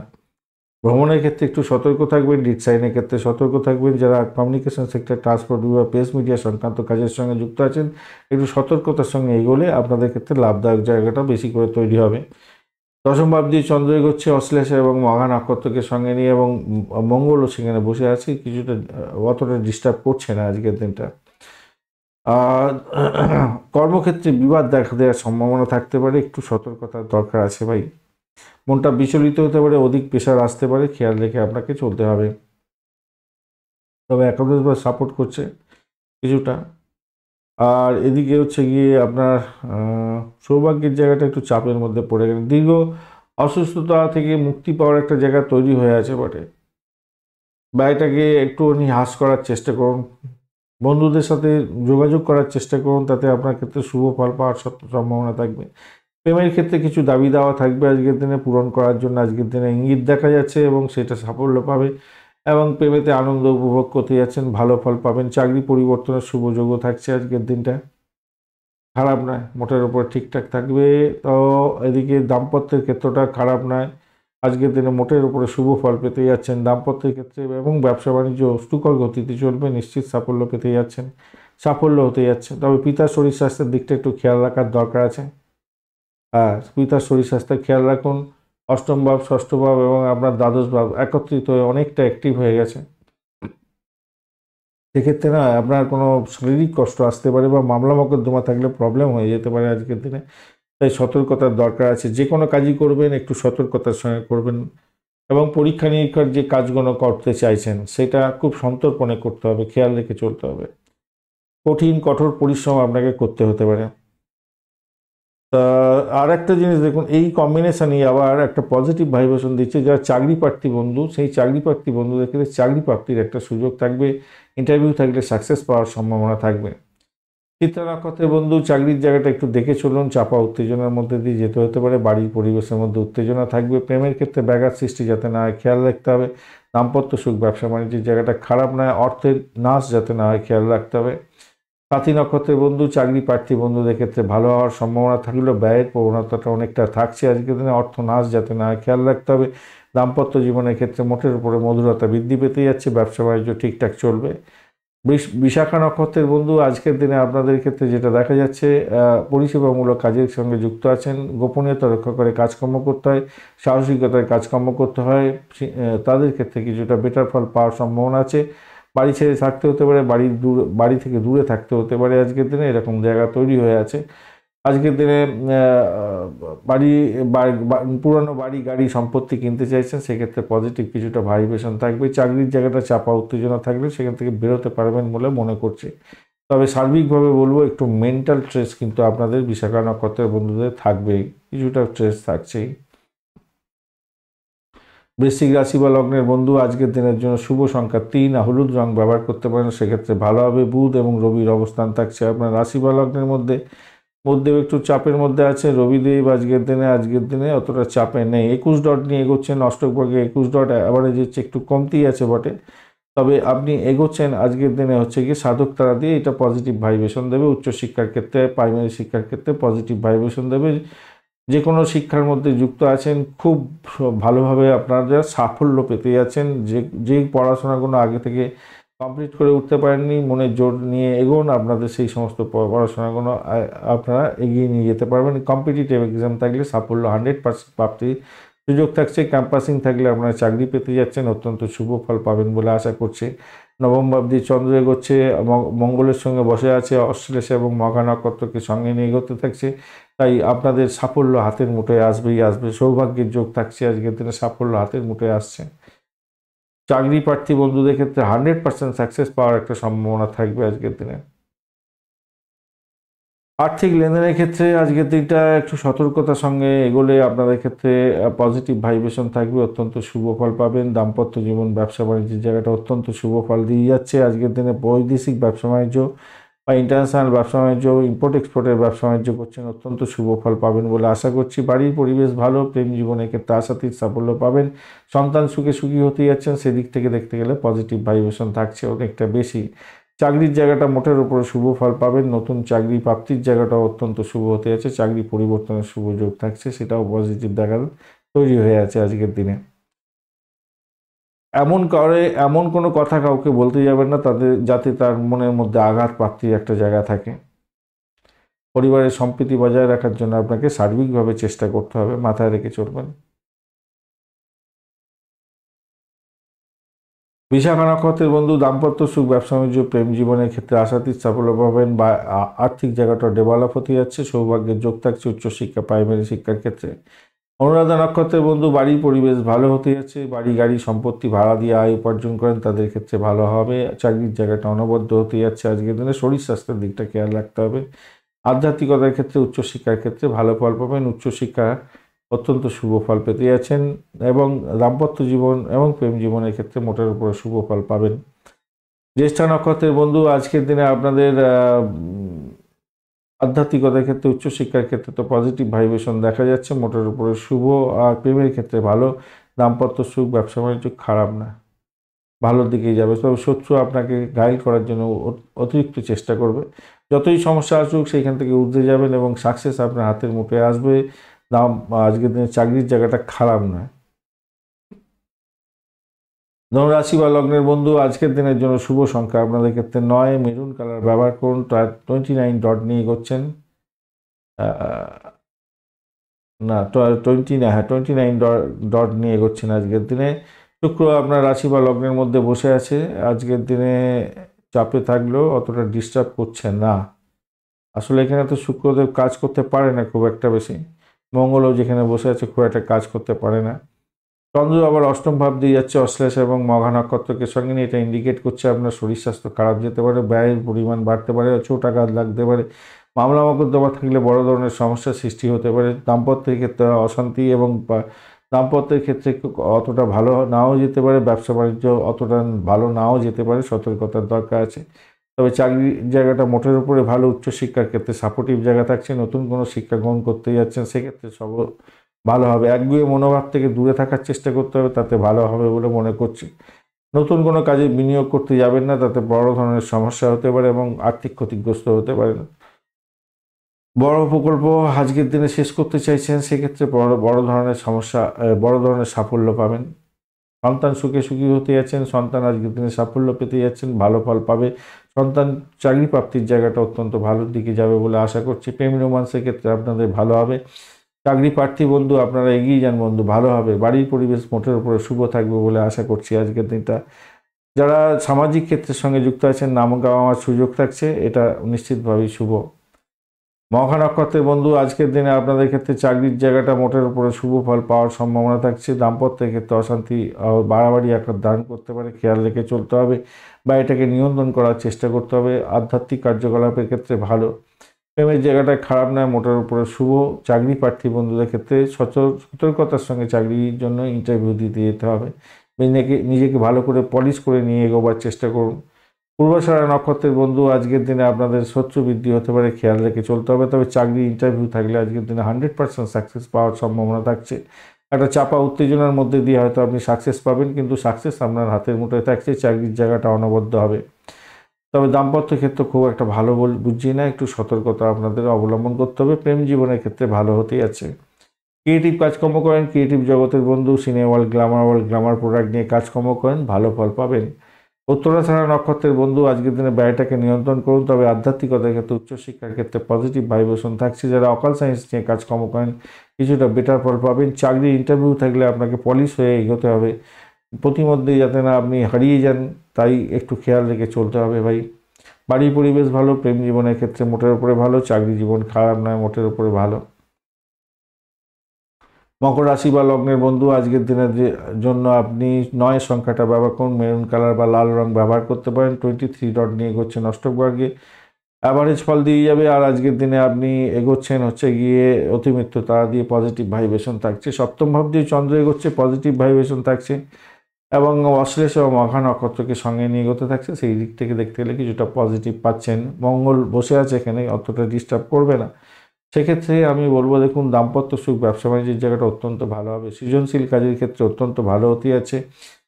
ভ্রমণের ক্ষেত্রে একটু সতর্ক থাকবেন, ডিজাইনের ক্ষেত্রে সতর্ক থাকবেন। যারা কমিউনিকেশন সেক্টর, ট্রান্সপোর্ট বিভাগ, প্রেস মিডিয়া সংক্রান্ত কাজের সঙ্গে যুক্ত আছেন, একটু সতর্কতার সঙ্গে এগোলে আপনাদের ক্ষেত্রে লাভদায়ক জায়গাটা বেশি করে তৈরি হবে। দশম ভাব দিয়ে চন্দ্র এগোচ্ছে অশ্লেষা এবং মঘা নক্ষত্রকে সঙ্গে নিয়ে, এবং মঙ্গলও সেখানে বসে আছে, কিছুটা অতটা ডিস্টার্ব করছে না আজকের দিনটা। আর কর্মক্ষেত্রে বিবাদ দেখা দেওয়ার সম্ভাবনা থাকতে পারে, একটু সতর্কতার দরকার আছে ভাই। মনটা বিচলিত হতে পারে, অধিক প্রেশার আসতে পারে, খেয়াল রেখে আপনাকে চলতে হবে। তবে একাদশবার সাপোর্ট করছে কিছুটা। আর এদিকে হচ্ছে গিয়ে আপনার সৌভাগ্যের জায়গাটা একটু চাপের মধ্যে পড়ে গেলেন। দীর্ঘ অসুস্থতা থেকে মুক্তি পাওয়ার একটা জায়গা তৈরি হয়ে আছে বটে। ব্যয়টাকে একটুখানি হ্রাস করার চেষ্টা করুন, বন্ধুদের সাথে যোগাযোগ করার চেষ্টা করুন, তাতে আপনার ক্ষেত্রে শুভ ফল পাওয়ার সম্ভাবনা থাকবে। প্রেমের ক্ষেত্রে কিছু দাবি দাওয়া থাকবে আজকের দিনে, পূরণ করার জন্য আজকের দিনে ইঙ্গিত দেখা যাচ্ছে এবং সেটা সাফল্য পাবে, এবং প্রেমেতে আনন্দ উপভোগ করতে যাচ্ছেন, ভালো ফল পাবেন। চাকরি পরিবর্তনের শুভ যোগও থাকছে আজকের দিনটা, খারাপ নয়, মোটের উপর ঠিকঠাক থাকবে। তো এদিকে দাম্পত্যের ক্ষেত্রটা খারাপ নয়, আজকের দিনে মোটের উপরে শুভ ফল পেতে যাচ্ছেন দাম্পত্যের ক্ষেত্রে, এবং ব্যবসা বাণিজ্য সুকর গতিতে চলবে, নিশ্চিত সাফল্য পেতে যাচ্ছেন, সাফল্য হতে যাচ্ছে। তবে পিতার শরীর স্বাস্থ্যের দিকটা একটু খেয়াল রাখার দরকার আছে। আর পিতার শরীর স্বাস্থ্যের খেয়াল রাখুন। অষ্টম ভাব, ষষ্ঠ ভাব এবং আপনার দ্বাদশ ভাব একত্রিত হয়ে অনেকটা অ্যাক্টিভ হয়ে গেছে, সেক্ষেত্রে না আপনার কোনো শারীরিক কষ্ট আসতে পারে বা মামলা মকদ্দমা থাকলে প্রবলেম হয়ে যেতে পারে আজকের দিনে। তাই সতর্কতার দরকার আছে, যে কোনো কাজই করবেন একটু সতর্কতার সঙ্গে করবেন, এবং পরীক্ষা নিরীক্ষার যে কাজগুলো করতে চাইছেন সেটা খুব সন্তর্পণে করতে হবে, খেয়াল রেখে চলতে হবে। কঠিন কঠোর পরিশ্রম আপনাকে করতে হতে পারে। তা আর একটা জিনিস দেখুন, এই কম্বিনেশনই আবার একটা পজিটিভ ভাইব্রেশন দিচ্ছে। যারা চাকরি প্রার্থী বন্ধু, সেই চাকরি প্রার্থী বন্ধুদের ক্ষেত্রে চাকরি প্রাপ্তির একটা সুযোগ থাকবে, ইন্টারভিউ থাকলে সাকসেস পাওয়ার সম্ভাবনা থাকবে। চিত্রা নক্ষত্রের বন্ধু, চাকরির জায়গাটা একটু দেখে চলুন, চাপা উত্তেজনার মধ্যে দিয়ে যেতে হতে পারে, বাড়ির পরিবেশের মধ্যে উত্তেজনা থাকবে। প্রেমের ক্ষেত্রে ব্যাঘাত সৃষ্টি যাতে না হয় খেয়াল রাখতে হবে। দাম্পত্য সুখ, ব্যবসা বাণিজ্যের জায়গাটা খারাপ নয়, অর্থের নাশ যাতে না হয় খেয়াল রাখতে হবে। সাথী নক্ষত্রের বন্ধু, চাকরি প্রার্থী বন্ধুদের ক্ষেত্রে ভালো হওয়ার সম্ভাবনা থাকলেও ব্যয়ের প্রবণতাটা অনেকটা থাকছে আজকের দিনে, অর্থ নাশ যাতে না হয় খেয়াল রাখতে হবে। দাম্পত্য জীবনের ক্ষেত্রে মোটের উপরে মধুরতা বৃদ্ধি পেতে যাচ্ছে, ব্যবসা বাণিজ্য ঠিকঠাক চলবে। বিশাখা নক্ষত্রের বন্ধু, আজকের দিনে আপনাদের ক্ষেত্রে যেটা দেখা যাচ্ছে, পরিষেবামূলক কাজের সঙ্গে যুক্ত আছেন, গোপনীয়তা রক্ষা করে কাজকর্ম করতে হয়, সাহসিকতায় কাজকর্ম করতে হয়, তাদের ক্ষেত্রে কিছুটা বেটার ফল পাওয়ার সম্ভাবনা আছে। বাড়ি ছেড়ে থাকতে হতে পারে, বাড়ি থেকে দূরে থাকতে হতে পারে আজকের দিনে, এরকম জায়গা তৈরি হয়ে আছে। আজকের দিনে বাড়ি পুরানো বাড়ি গাড়ি সম্পত্তি কিনতে চাইছেন, সেক্ষেত্রে পজিটিভ কিছুটা ভাইব্রেশন থাকবে। চাকরির জায়গাটা চাপা উত্তেজনা থাকলে সেখান থেকে বেরোতে পারবেন বলে মনে করছি। তবে সার্বিকভাবে বলবো একটু মেন্টাল স্ট্রেস কিন্তু আপনাদের বিশাখা নক্ষত্রের বন্ধুদের থাকবেই, কিছুটা স্ট্রেস থাকছেই। বৃশ্চিক রাশি বা লগ্নের বন্ধু, আজকের দিনের জন্য শুভ সংখ্যা 3, হলুদ রং ব্যবহার করতে পারেন, সেক্ষেত্রে ভালো হবে। বুধ এবং রবির অবস্থান থাকছে আপনার রাশি বা লগ্নের মধ্যে একটু চাপের মধ্যে আছে। রবিদেব আজকের দিনে অতটা চাপে নেই, 21 ডট নিয়ে এগোচ্ছেন, অষ্টক বর্গে 21 ডট অ্যাভারেজ হচ্ছে, একটু কমতেই আছে বটে, তবে আপনি এগোচ্ছেন আজকের দিনে হচ্ছে কি সাধক তারা দিয়ে, এটা পজিটিভ ভাইব্রেশন দেবে। উচ্চশিক্ষার ক্ষেত্রে, প্রাইমারি শিক্ষার ক্ষেত্রে পজিটিভ ভাইব্রেশন দেবে। যে কোনো শিক্ষার মধ্যে যুক্ত আছেন, খুব ভালোভাবে আপনারা সাফল্য পেতে যাচ্ছেন। যেই পড়াশোনাগুলো আগে থেকে কমপ্লিট করে উঠতে পারেননি, মনের জোর নিয়ে এগোন, আপনাদের সেই সমস্ত পড়াশোনাগুলো আপনারা এগিয়ে নিয়ে যেতে পারবেন। কম্পিটিটিভ এক্সাম থাকলে সাফল্য 100% প্রাপ্তির সুযোগ থাকছে। ক্যাম্পাসিং থাকলে আপনারা চাকরি পেতে যাচ্ছেন, অত্যন্ত শুভ ফল পাবেন বলে আশা করছি। নবম ভাব দিয়ে চন্দ্র এগোচ্ছে, মঙ্গলের সঙ্গে বসে আছে, অশ্লেষা এবং মঘা নক্ষত্রকে সঙ্গে নিয়ে এগোতে থাকছে, তাই আপনাদের সাফল্য হাতের মুঠোয় আসবেই আসবে। সৌভাগ্যের যোগ থাকছে আজকের দিনে, সাফল্য হাতের মুঠোয় আসছে। চাকরি প্রার্থী বন্ধুদের ক্ষেত্রে 100% সাকসেস পাওয়ার একটা সম্ভাবনা থাকবে আজকের দিনে। আর্থিক লেনদেনের ক্ষেত্রে আজকের দিনটা একটু সতর্কতার সঙ্গে এগোলে আপনাদের ক্ষেত্রে পজিটিভ ভাইব্রেশন থাকবে, অত্যন্ত শুভ ফল পাবেন। দাম্পত্য জীবন, ব্যবসা বাণিজ্যের জায়গাটা অত্যন্ত শুভ ফল দিয়ে যাচ্ছে আজকের দিনে। বৈদেশিক ব্যবসা বাণিজ্য বা ইন্টারন্যাশনাল ব্যবসা বাণিজ্য, ইম্পোর্ট এক্সপোর্টের ব্যবসা বাণিজ্য করছেন, অত্যন্ত শুভ ফল পাবেন বলে আশা করছি। বাড়ির পরিবেশ ভালো, প্রেম জীবনের ক্ষেত্রে আশাতীত সাফল্য পাবেন। সন্তান সুখী হতে যাচ্ছেন, সেদিক থেকে দেখতে গেলে পজিটিভ ভাইব্রেশন থাকছে অনেকটা বেশি। চাকরির জায়গাটা মোটের উপরে শুভ ফল পাবেন। নতুন চাকরি প্রাপ্তির জায়গাটাও অত্যন্ত শুভ হতে যাচ্ছে। চাকরি পরিবর্তনের শুভ যোগ থাকছে, সেটাও পজিটিভ দেখা তৈরি হয়ে আছে আজকের দিনে। এমন কোনো কথা কাউকে বলতে যাবেন না তাদের, যাতে তার মনের মধ্যে আঘাত প্রাপ্তির একটা জায়গা থাকে। পরিবারের সম্প্রীতি বজায় রাখার জন্য আপনাকে সার্বিকভাবে চেষ্টা করতে হবে, মাথায় রেখে চলবেন। বিশাখা নক্ষত্রের বন্ধু, দাম্পত্য সুখ, ব্যবসা বাণিজ্য, প্রেম জীবনের ক্ষেত্রে আশাতীত সাফল্য পাবেন বা আর্থিক জায়গাটা ডেভেলপ হতে যাচ্ছে। সৌভাগ্যের যোগ থাকছে উচ্চশিক্ষা, প্রাইমারি শিক্ষার ক্ষেত্রে। অনুরাধা নক্ষত্রের বন্ধু, বাড়ির পরিবেশ ভালো হতে যাচ্ছে। বাড়ি গাড়ি সম্পত্তি ভাড়া দিয়ে আয় উপার্জন করেন, তাদের ক্ষেত্রে ভালো হবে। চাকরির জায়গাটা অনবদ্য হতে যাচ্ছে আজকের দিনে। শরীর স্বাস্থ্যের দিকটা খেয়াল রাখতে হবে। আধ্যাত্মিকতার ক্ষেত্রে, উচ্চশিক্ষার ক্ষেত্রে ভালো ফল পাবেন। উচ্চশিক্ষা অত্যন্ত শুভ ফল পেতে যাচ্ছেন এবং দাম্পত্য জীবন এবং প্রেম জীবনের ক্ষেত্রে মোটের উপরে শুভ ফল পাবেন। জ্যেষ্ঠা নক্ষত্রের বন্ধু, আজকের দিনে আপনাদের আধ্যাত্মিকতার ক্ষেত্রে, উচ্চশিক্ষার ক্ষেত্রে তো পজিটিভ ভাইব্রেশন দেখা যাচ্ছে, মোটের উপরে শুভ। আর প্রেমের ক্ষেত্রে ভালো, দাম্পত্য সুখ, ব্যবসা বাণিজ্য খারাপ না, ভালোর দিকেই যাবে। তবে শত্রু আপনাকে ঘায়েল করার জন্য অতিরিক্ত চেষ্টা করবে। যতই সমস্যা আসুক সেইখান থেকে উঠে যাবেন এবং সাকসেস আপনার হাতের মুঠোয় আসবে। আজকের দিনে চাকরির জায়গাটা খারাপ নয়। ধনুরাশি বা লগ্নের বন্ধু, আজকের দিনের জন্য শুভ সংখ্যা আপনাদের ক্ষেত্রে 9, মেরুন কালার ব্যবহার করুন। 29 ডট নিয়ে এগোচ্ছেন, না 20 না, হ্যাঁ 29 ডট নিয়ে এগোচ্ছেন আজকের দিনে। শুক্র আপনার রাশি বা লগ্নের মধ্যে বসে আছে, আজকের দিনে চাপে থাকলেও অতটা ডিস্টার্ব করছে না। আসলে এখানে তো শুক্রদেব কাজ করতে পারে না খুব একটা বেশি। মঙ্গলও যেখানে বসে আছে খুব একটা কাজ করতে পারে না। চন্দ্র আবার অষ্টম ভাব দিয়ে যাচ্ছে অশ্লেষ এবং মঘা নক্ষত্রকে সঙ্গে নিয়ে, এটা ইন্ডিকেট করছে আপনার শরীর স্বাস্থ্য খারাপ যেতে পারে, ব্যয়ের পরিমাণ বাড়তে পারে, ছোট আঘাত লাগতে পারে, মামলা মোকদ্দমা থাকলে বড় ধরনের সমস্যার সৃষ্টি হতে পারে। দাম্পত্যের ক্ষেত্রে অশান্তি এবং দাম্পত্যের ক্ষেত্রে অতটা ভালো নাও যেতে পারে, ব্যবসা বাণিজ্য অতটা ভালো নাও যেতে পারে, সতর্কতার দরকার আছে। তবে চাকরির জায়গাটা মোটের উপরে ভালো, উচ্চশিক্ষার ক্ষেত্রে সাপোর্টিভ জায়গা থাকছে। নতুন কোনো শিক্ষা গ্রহণ করতে যাচ্ছেন, সেক্ষেত্রে সব ভালো হবে। একগুঁয়ে মনোভাব থেকে দূরে থাকার চেষ্টা করতে হবে, তাতে ভালো হবে বলে মনে করছি। নতুন কোনো কাজে বিনিয়োগ করতে যাবেন না, তাতে বড় ধরনের সমস্যা হতে পারে এবং আর্থিক ক্ষতিগ্রস্ত হতে পারেন। বড় প্রকল্প আজকের দিনে শেষ করতে চাইছেন, সেক্ষেত্রে বড় ধরনের সমস্যা, বড় ধরনের সাফল্য পাবেন। সন্তান সুখী হতে যাচ্ছেন, সন্তান আজকের দিনে সাফল্য পেতে যাচ্ছেন, ভালো ফল পাবে। সন্তান চাকরি প্রাপ্তির জায়গাটা অত্যন্ত ভালোর দিকে যাবে বলে আশা করছি। প্রেম রোমান্সের ক্ষেত্রে আপনাদের ভালো হবে। চাকরি প্রার্থী বন্ধু, আপনারা এগিয়ে যান বন্ধু, ভালো হবে। বাড়ির পরিবেশ মোটের উপরে শুভ থাকবে বলে আশা করছি আজকের দিনটা। যারা সামাজিক ক্ষেত্রের সঙ্গে যুক্ত আছেন, নাম গাওয়ার সুযোগ থাকছে, এটা নিশ্চিতভাবেই শুভ। মঘা নক্ষত্রের বন্ধু, আজকের দিনে আপনাদের ক্ষেত্রে চাকরির জায়গাটা মোটের উপরে শুভ ফল পাওয়ার সম্ভাবনা থাকছে। দাম্পত্যের ক্ষেত্রে অশান্তি বাড়াবাড়ি আকার ধারণ করতে পারে, খেয়াল রেখে চলতে হবে বা এটাকে নিয়ন্ত্রণ করার চেষ্টা করতে হবে। আধ্যাত্মিক কার্যকলাপের ক্ষেত্রে ভালো, প্রেমের জায়গাটা খারাপ নয়, মোটের উপরে শুভ। চাকরি প্রার্থী বন্ধুদের ক্ষেত্রে সতর্কতার সঙ্গে চাকরির জন্য ইন্টারভিউ দিতে যেতে হবে। নিজেকে ভালো করে পলিশ করে নিয়ে এগোবার চেষ্টা করুন। পূর্বাষাঢ়া নক্ষত্রের বন্ধু, আজকের দিনে আপনাদের শত্রু বৃদ্ধি হতে পারে, খেয়াল রেখে চলতে হবে। তবে চাকরি ইন্টারভিউ থাকলে আজকের দিনে 100% সাকসেস পাওয়ার সম্ভাবনা থাকছে। একটা চাপা উত্তেজনার মধ্যে দিয়ে হয়তো আপনি সাকসেস পাবেন, কিন্তু সাকসেস আপনার হাতের মুঠোয় থাকছে। চাকরির জায়গাটা অনবদ্য হবে। তবে দাম্পত্য ক্ষেত্রে খুব একটা ভালো বুঝছি না, একটু সতর্কতা আপনাদের অবলম্বন করতে হবে। প্রেম জীবনের ক্ষেত্রে ভালো হতেই আছে। ক্রিয়েটিভ কাজকর্ম করেন, ক্রিয়েটিভ জগতের বন্ধু, সিনেমা ওয়ার্ল্ড, গ্ল্যামার প্রোডাক্ট নিয়ে কাজকর্ম করেন, ভালো ফল পাবেন। উত্তরাষাঢ়া নক্ষত্রের বন্ধু, আজকের দিনে ব্যয়টাকে নিয়ন্ত্রণ করুন। তবে আধ্যাত্মিকতার ক্ষেত্রে, উচ্চশিক্ষার ক্ষেত্রে পজিটিভ ভাইব্রেশন থাকছে। যারা অকাল সায়েন্স নিয়ে কাজকর্ম করেন, কিছুটা বেটার ফল পাবেন। চাকরি ইন্টারভিউ থাকলে আপনাকে পলিশ হয়ে এগোতে হবে, প্রতিমধ্যেই যাতে না আপনি হারিয়ে যান, তাই একটু খেয়াল রেখে চলতে হবে ভাই। বাড়ির পরিবেশ ভালো, প্রেম জীবনের ক্ষেত্রে মোটের উপরে ভালো, চাকরি জীবন খারাপ নয়, মোটের উপরে ভালো। মকর রাশি বা লগ্নের বন্ধু, আজকের দিনের জন্য আপনি 9 সংখ্যাটা ব্যবহার করুন। মেরুন কালার বা লাল রং ব্যবহার করতে পারেন। 23 ডট নিয়ে এগোচ্ছেন অষ্টক বর্গে, অ্যাভারেজ ফল দিয়ে যাবে। আর আজকের দিনে আপনি এগোচ্ছেন হচ্ছে গিয়ে অতিমিত্র তারা দিয়ে, পজিটিভ ভাইব্রেশন থাকছে। সপ্তম ভাব দিয়ে চন্দ্র এগোচ্ছে, পজিটিভ ভাইব্রেশন থাকছে। এবং অশ্লেষ ও মঘা নক্ষত্রকে সঙ্গে নিয়ে এগোতে থাকছে। সেই দিক থেকে দেখতে গেলে কিছুটা পজিটিভ পাচ্ছেন। মঙ্গল বসে আছে এখানে, অতটা ডিস্টার্ব করবে না। সেক্ষেত্রে আমি বলবো দেখুন, দাম্পত্য সুখ, ব্যবসা বাণিজ্যের জায়গাটা অত্যন্ত ভালো হবে। সৃজনশীল কাজের ক্ষেত্রে অত্যন্ত ভালো হতে আছে।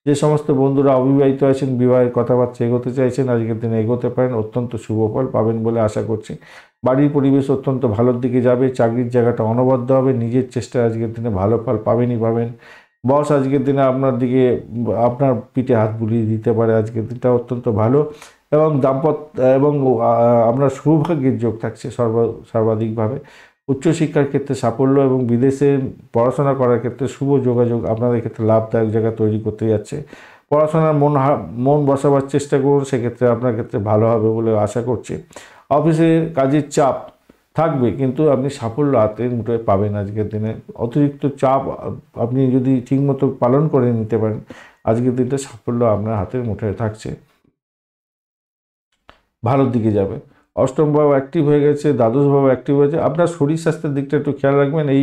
যে সমস্ত বন্ধুরা অবিবাহিত আছেন, বিবাহের কথাবার্তা এগোতে চাইছেন, আজকের দিনে এগোতে পারেন, অত্যন্ত শুভ ফল পাবেন বলে আশা করছি। বাড়ির পরিবেশ অত্যন্ত ভালোর দিকে যাবে। চাকরির জায়গাটা অনবদ্য হবে। নিজের চেষ্টায় আজকের দিনে ভালো ফল পাবেনই পাবেন। বস আজকের দিনে আপনার দিকে, আপনার পিঠে হাত বুলিয়ে দিতে পারে। আজকের দিনটা অত্যন্ত ভালো এবং এবং আপনার সৌভাগ্যের যোগ থাকছে সর্বাধিকভাবে। উচ্চশিক্ষার ক্ষেত্রে সাফল্য এবং বিদেশে পড়াশোনা করার ক্ষেত্রে শুভ যোগাযোগ আপনাদের ক্ষেত্রে লাভদায়ক জায়গা তৈরি করতে যাচ্ছে। পড়াশোনার মন বসাবার চেষ্টা করুন, সেক্ষেত্রে আপনার ক্ষেত্রে ভালো হবে বলে আশা করছি। অফিসে কাজের চাপ থাকবে, কিন্তু আপনি সাফল্য হাতের মুঠোয় পাবেন আজকের দিনে। অতিরিক্ত চাপ আপনি যদি ঠিকমতো পালন করে নিতে পারেন, আজকের দিনটা সাফল্য আপনার হাতের মুঠোয় থাকছে, ভালোর দিকে যাবে। অষ্টম ভাব অ্যাক্টিভ হয়ে গেছে, দ্বাদশ ভাব অ্যাক্টিভ হয়েছে। আপনার শরীর স্বাস্থ্যের দিকটা একটু খেয়াল রাখবেন। এই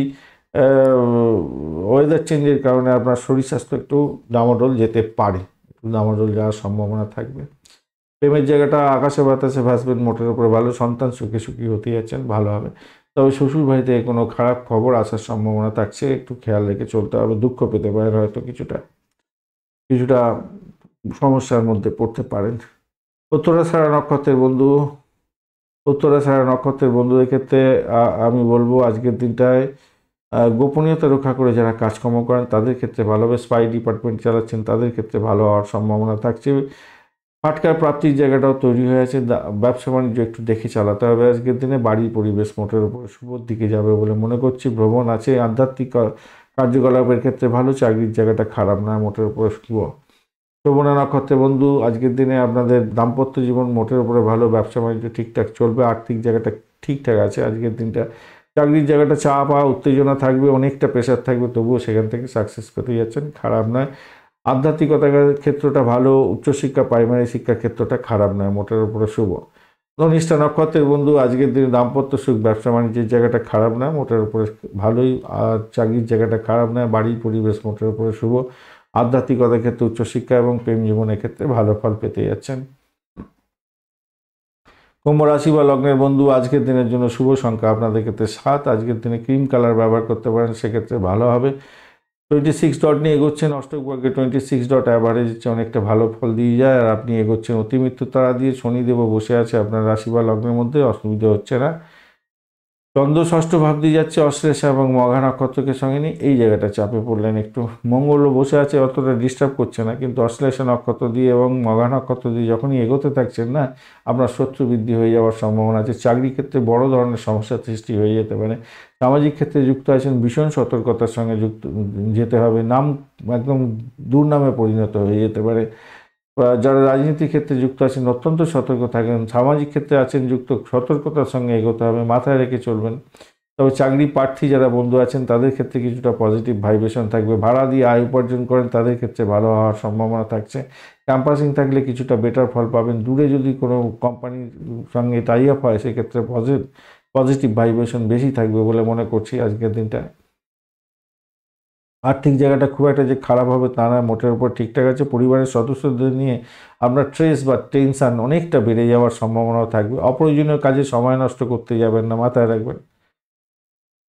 ওয়েদার চেঞ্জের কারণে আপনার শরীর স্বাস্থ্য একটু ডামাডোল যেতে পারে, একটু ডামাডোল যাওয়ার সম্ভাবনা থাকবে। প্রেমের জায়গাটা আকাশে বাতাসে ভাসবেন, মোটের উপরে ভালো। সন্তান সুখে সুখী হতে যাচ্ছেন, ভালো হবে। তবে শ্বশুর বাড়ি থেকে কোনো খারাপ খবর আসার সম্ভাবনা থাকছে, একটু খেয়াল রেখে চলতে হবে। দুঃখ পেতে পারেন, হয়তো কিছুটা কিছুটা সমস্যার মধ্যে পড়তে পারেন। উত্তরাষাঢ়া নক্ষত্রের বন্ধু, উত্তরাষাঢ়া নক্ষত্রের বন্ধুদের ক্ষেত্রে আমি বলবো আজকের দিনটায় গোপনীয়তা রক্ষা করে যারা কাজকর্ম করেন তাদের ক্ষেত্রে ভালো হবে। স্পাই ডিপার্টমেন্ট চালাচ্ছেন তাদের ক্ষেত্রে ভালো হওয়ার সম্ভাবনা থাকছে। ফাটকার প্রাপ্তির জায়গাটাও তৈরি হয়ে আছে। ব্যবসা বাণিজ্য একটু দেখে চালাতে হবে আজকের দিনে। বাড়ির পরিবেশ মোটের উপরে শুভর দিকে যাবে বলে মনে করছি। ভ্রমণ আছে। আধ্যাত্মিক কার্যকলাপের ক্ষেত্রে ভালো। চাকরির জায়গাটা খারাপ না, মোটের উপরে শুভ। শ্রবণা নক্ষত্রে বন্ধু, আজকের দিনে আপনাদের দাম্পত্য জীবন মোটের উপরে ভালো। ব্যবসা বাণিজ্য ঠিকঠাক চলবে। আর্থিক জায়গাটা ঠিকঠাক আছে আজকের দিনটা। চাকরির জায়গাটা চাপ আর উত্তেজনা থাকবে, অনেকটা প্রেশার থাকবে, তবুও সেখান থেকে সাকসেস পেতে যাচ্ছেন, খারাপ নয়। আধ্যাত্মিকতার ক্ষেত্রটা ভালো। উচ্চশিক্ষা, প্রাইমারি শিক্ষার ক্ষেত্রটা খারাপ নয়, মোটের উপরে শুভ। ধনিষ্ঠা নক্ষত্রের বন্ধু, আজকের দিনে দাম্পত্য সুখ, ব্যবসা বাণিজ্যের জায়গাটা খারাপ না, মোটের উপরে ভালোই। আর চাকরির জায়গাটা খারাপ নয়। বাড়ির পরিবেশ মোটের উপরে শুভ। আধ্যাত্মিকতার ক্ষেত্রে, উচ্চশিক্ষা এবং প্রেম জীবনের ক্ষেত্রে ভালো ফল পেতে যাচ্ছেন। কুম্ভ রাশি বা লগ্নের বন্ধু, আজকের দিনের জন্য শুভ সংখ্যা আপনাদের ক্ষেত্রে 7। আজকের দিনে ক্রিম কালার ব্যবহার করতে পারেন, সেক্ষেত্রে ভালো হবে। 26 ডট নিয়ে এগোচ্ছেন। অষ্টক ভাগ্যে 26 ডট অ্যাভারেজ হচ্ছে অনেকটা ভালো ফল দিয়ে যায়। আর আপনি এগোচ্ছেন অতিমৃত্যু তারা দিয়ে। শনিদেবও বসে আছে আপনার রাশি বা লগ্নের মধ্যে, অসুবিধা হচ্ছে না। চন্দ্র ষষ্ঠ ভাব দিয়ে যাচ্ছে অশ্লেষা এবং মঘা নক্ষত্রকে সঙ্গে নিয়ে, এই জায়গাটা চাপে পড়লেন একটু। মঙ্গলও বসে আছে, অতটা ডিস্টার্ব করছে না, কিন্তু অশ্লেষা নক্ষত্র দিয়ে এবং মঘা নক্ষত্র দিয়ে যখনই এগোতে থাকছেন না, আপনার শত্রু বৃদ্ধি হয়ে যাওয়ার সম্ভাবনা আছে। চাকরি ক্ষেত্রে বড় ধরনের সমস্যার সৃষ্টি হয়ে যেতে পারে। সামাজিক ক্ষেত্রে যুক্ত আছেন, ভীষণ সতর্কতার সঙ্গে যুক্ত যেতে হবে। নাম একদম দুর্নামে পরিণত হয়ে যেতে পারে। যারা রাজনীতির ক্ষেত্রে যুক্ত আছেন অত্যন্ত সতর্ক থাকেন। সামাজিক ক্ষেত্রে আছেন যুক্ত, সতর্কতার সঙ্গে এগোতে হবে, মাথায় রেখে চলবেন। তবে চাকরি প্রার্থী যারা বন্ধু আছেন তাদের ক্ষেত্রে কিছুটা পজিটিভ ভাইব্রেশন থাকবে। ভাড়া দিয়ে আয় উপার্জন করেন তাদের ক্ষেত্রে ভালো হওয়ার সম্ভাবনা থাকছে। ক্যাম্পাসিং থাকলে কিছুটা বেটার ফল পাবেন। দূরে যদি কোনো কোম্পানির সঙ্গে টাই আপ হয়, সেক্ষেত্রে পজিটিভ ভাইব্রেশন বেশি থাকবে বলে মনে করছি আজকের দিনটা। আর্থিক জায়গাটা খুব একটা যে খারাপ হবে তা না, মোটের উপর ঠিকঠাক আছে। পরিবারের সদস্যদের নিয়ে আপনার স্ট্রেস বা টেনশান অনেকটা বেড়ে যাওয়ার সম্ভাবনাও থাকবে। অপ্রয়োজনীয় কাজে সময় নষ্ট করতে যাবেন না, মাথায় রাখবেন।